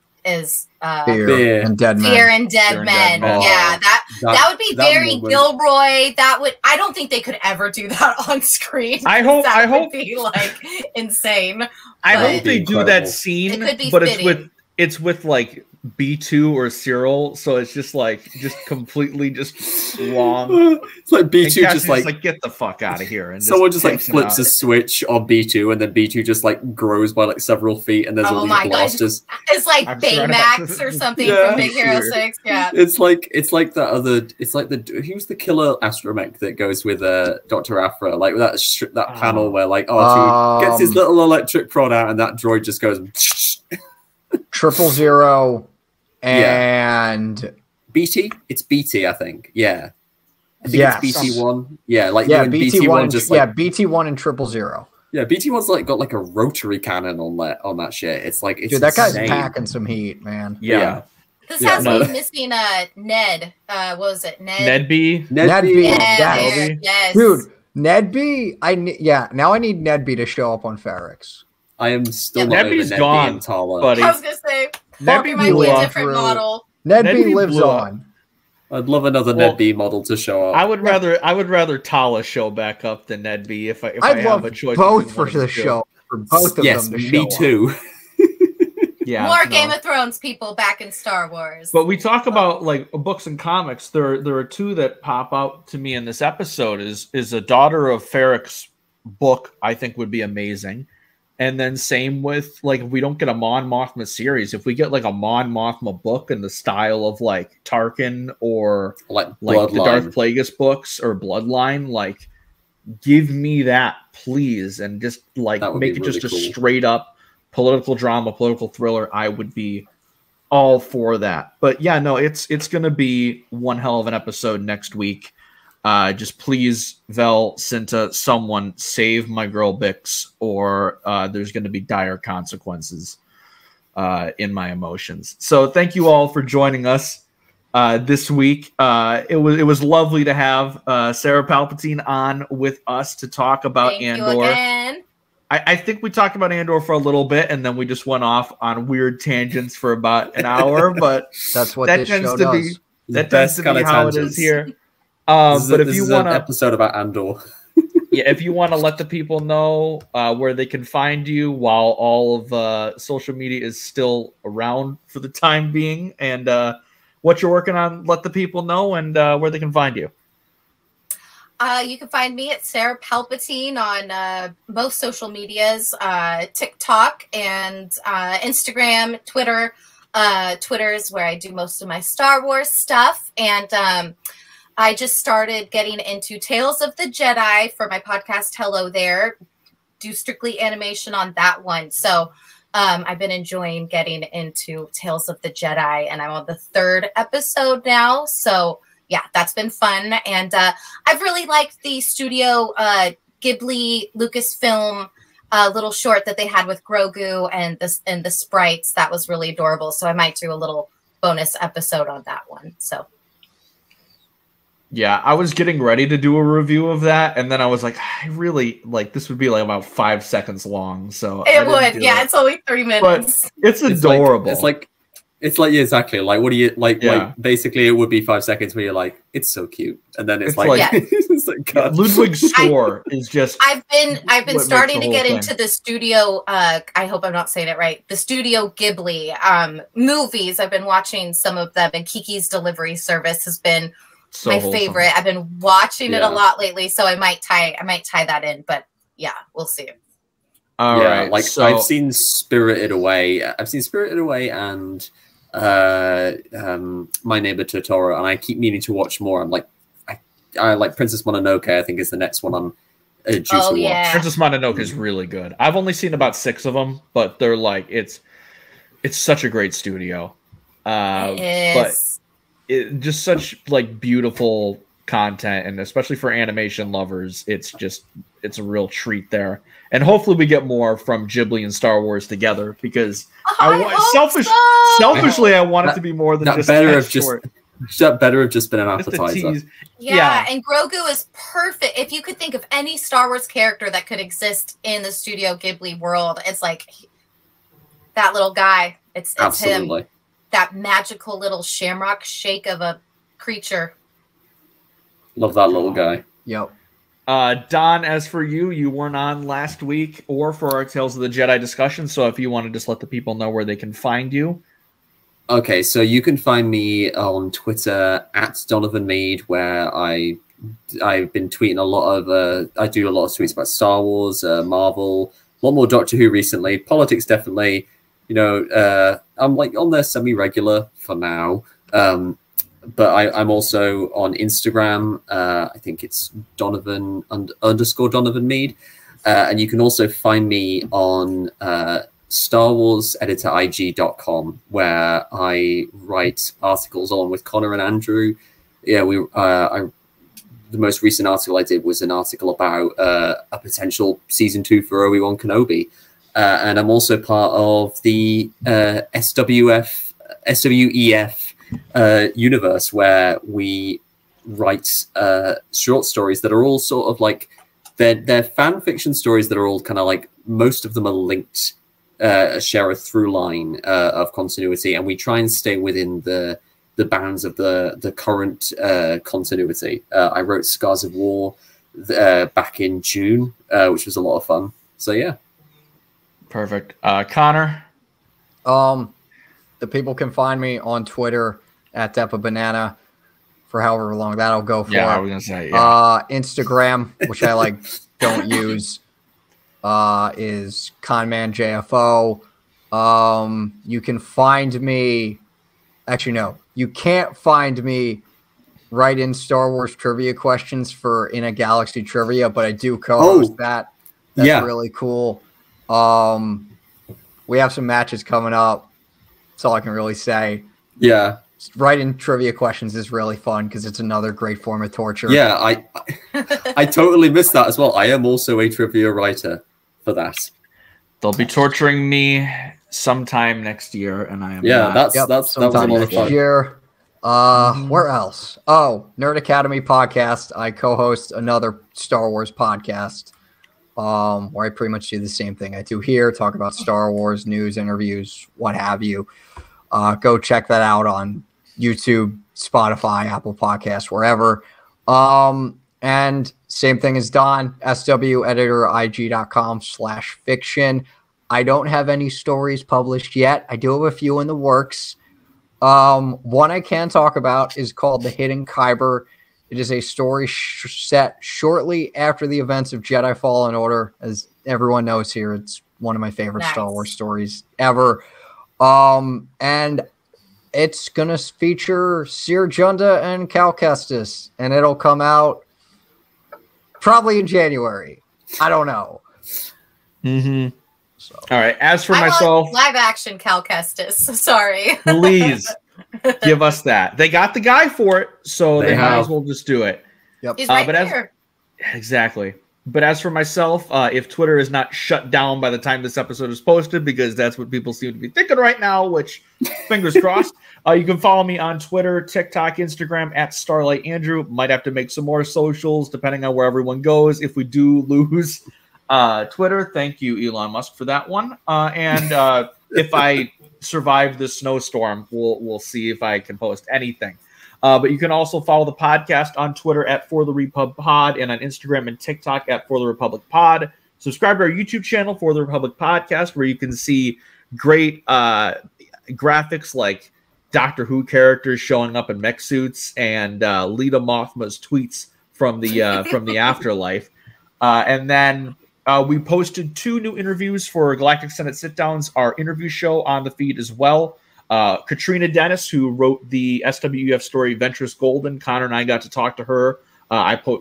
fear and dead men." Fear and dead men. Yeah, that would be very Gilroy. I don't think they could ever do that on screen. I hope would be insane. I hope they do that scene, but it's with B2 or Cyril, so it's just completely wrong. It's like B2 just get the fuck out of here, and someone just flips a switch on B2, and then B2 just grows by several feet, and there's all these blasters. It's like Baymax or something from Big Hero 6. Yeah, it's like that other. It's like who's the killer astromech that goes with Dr. Aphra, that panel where R2 gets his little electric prod out, and that droid just goes 000. And BT? It's BT, I think. Yeah. I think it's BT1. Yeah, BT1 BT1 and 000. Yeah, BT1's got a rotary cannon on that shit. It's dude, that guy's packing some heat, man. Yeah. This has me missing Ned. What was it? Ned B. Yes. Dude, Ned B. Now I need Ned B to show up on Ferrix. I am still not over Ned B and Tala. Buddy. I was gonna say Ned B might be a different model. Ned B lives on. I'd love another Ned B model to show up. I would rather Tala show back up than Ned B if I have a choice. Both for the show. For both of them to show me too. Yeah, more Game of Thrones people back in Star Wars. But we talk about books and comics. There are two that pop out to me in this episode. Is a Daughter of Ferrix book I think would be amazing. And then same with if we don't get a Mon Mothma series, if we get a Mon Mothma book in the style of Tarkin or the Darth Plagueis books or Bloodline, give me that, please, and just make it really just a straight up political drama, political thriller. I would be all for that. But yeah, no, it's gonna be one hell of an episode next week. Just please, Vel, Cinta, someone save my girl Bix, or there's going to be dire consequences in my emotions. So thank you all for joining us this week. It was lovely to have Sara Palpatine on with us to talk about Andor. You again. I think we talked about Andor for a little bit, and then we just went off on weird tangents for about an hour. But that's what this show does. That tends to be how it is here. But if you want an episode about Andor, if you want to let the people know where they can find you while all of social media is still around for the time being, and what you're working on, let the people know and where they can find you. You can find me at Sara Palpatine on most social medias, TikTok and Instagram, Twitter. Twitter is where I do most of my Star Wars stuff, and I just started getting into Tales of the Jedi for my podcast, Hello There. Do strictly animation on that one. So I've been enjoying getting into Tales of the Jedi, and I'm on the 3rd episode now. So yeah, that's been fun. And I've really liked the Studio Ghibli Lucasfilm little short that they had with Grogu and the sprites. That was really adorable. So I might do a little bonus episode on that one. So. Yeah, I was getting ready to do a review of that, and then I was like, I really like this would be like about 5 seconds long. So it would, yeah. It's only 3 minutes. But it's adorable. It's like yeah, exactly. Like, what do you like? Yeah. Like, basically, it would be 5 seconds where you're like, it's so cute, and then it's like it's like God. Ludwig's score is just. I've been starting to get into the studio. I hope I'm not saying it right. The Studio Ghibli movies. I've been watching some of them, and Kiki's Delivery Service has been. So my favorite. I've been watching it a lot lately, so I might tie that in. But yeah, we'll see. All right. Like I've seen Spirited Away. I've seen Spirited Away and My Neighbor Totoro, and I keep meaning to watch more. I'm like, I like Princess Mononoke. I think is the next one I'm due to watch. Princess Mononoke is really good. I've only seen about 6 of them, but they're like it's such a great studio. But. Just such like beautiful content, and especially for animation lovers, it's a real treat there. And hopefully we get more from Ghibli and Star Wars together, because selfishly I want it to be more than just that better have just been an appetizer. Yeah, and Grogu is perfect. If you could think of any Star Wars character that could exist in the Studio Ghibli world, it's like that little guy. It's Absolutely. Him. That magical little shamrock shake of a creature. Love that little guy. Yep. Don, as for you, you weren't on last week or for our Tales of the Jedi discussion, so if you want to just let the people know where they can find you. Okay, so you can find me on Twitter at Donovan Mead, where I've been tweeting a lot of I do a lot of tweets about Star Wars, Marvel, a lot more Doctor Who recently, politics definitely. You know, I'm like on there semi-regular for now, but I'm also on Instagram. I think it's Donovan _ Donovan Mead, and you can also find me on Star Wars editor.ig.com, where I write articles along with Conor and Andrew. Yeah, the most recent article I did was an article about a potential season 2 for Obi-Wan Kenobi. And I'm also part of the SWEF universe, where we write short stories that are all sort of like they're fan fiction stories that are all kind of like, most of them are linked, share a through line of continuity, and we try and stay within the bounds of the current continuity. I wrote Scars of War back in June, which was a lot of fun. So yeah. Perfect. Conor? The people can find me on Twitter at DepaBanana for however long that'll go for. Yeah, I was going to say, yeah. Instagram, which I don't use, is ConmanJFO. You can find me... Actually, no. You can't find me write in Star Wars trivia questions for In a Galaxy Trivia, but I do co-host that. That's really cool. We have some matches coming up. That's all I can really say. Yeah. Writing trivia questions is really fun because it's another great form of torture. Yeah, I totally missed that as well. I am also a trivia writer for that. They'll be torturing me sometime next year, and I am that was a lot of fun. Year. Where else? Oh, Nerd Academy podcast. I co-host another Star Wars podcast. Where I pretty much do the same thing I do here, talk about Star Wars news, interviews, what have you. Go check that out on YouTube, Spotify, Apple Podcasts, wherever. And same thing as Don, sweditor.ig.com/fiction. I don't have any stories published yet. I do have a few in the works. One I can talk about is called The Hidden Kyber. It is a story set shortly after the events of Jedi Fallen Order. As everyone knows here, it's one of my favorite Star Wars stories ever. And it's going to feature Seer Junda and Cal Kestis, and it'll come out probably in January. I don't know. Mm-hmm. So. All right. As for myself, live action Cal Kestis. Sorry. Please. Give us that. They got the guy for it, so they might as well just do it. Yep. He's right here. Exactly. But as for myself, if Twitter is not shut down by the time this episode is posted, because that's what people seem to be thinking right now, which fingers crossed, you can follow me on Twitter, TikTok, Instagram at Starlight Andrew. Might have to make some more socials depending on where everyone goes. If we do lose Twitter, thank you, Elon Musk, for that one. And if I survive this snowstorm, we'll see if I can post anything. But you can also follow the podcast on Twitter at For the Repub Pod and on Instagram and TikTok at For the Republic Pod. Subscribe to our YouTube channel, For the Republic Podcast, where you can see great graphics like Doctor Who characters showing up in mech suits and Lita Mothma's tweets from the afterlife. And then we posted 2 new interviews for Galactic Senate Sit-Downs, our interview show, on the feed as well. Katrina Dennis, who wrote the SWF story Ventress Golden. Connor and I got to talk to her.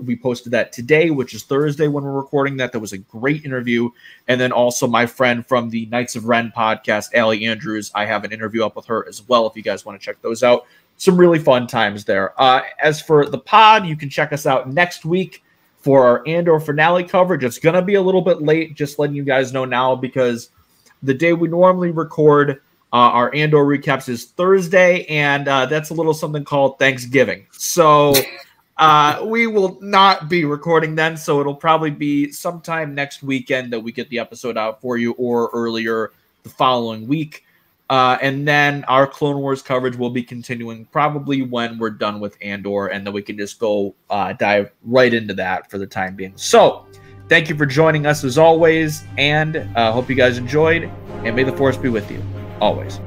We posted that today, which is Thursday when we're recording that. That was a great interview. And then also my friend from the Knights of Ren podcast, Allie Andrews. I have an interview up with her as well if you guys want to check those out. Some really fun times there. As for the pod, you can check us out next week for our Andor finale coverage. It's going to be a little bit late, just letting you guys know now, because the day we normally record our Andor recaps is Thursday, and that's a little something called Thanksgiving. So we will not be recording then, so it'll probably be sometime next weekend that we get the episode out for you, or earlier the following week. And then our Clone Wars coverage will be continuing probably when we're done with Andor, and then we can just go dive right into that for the time being. So thank you for joining us as always, and hope you guys enjoyed, and may the Force be with you always.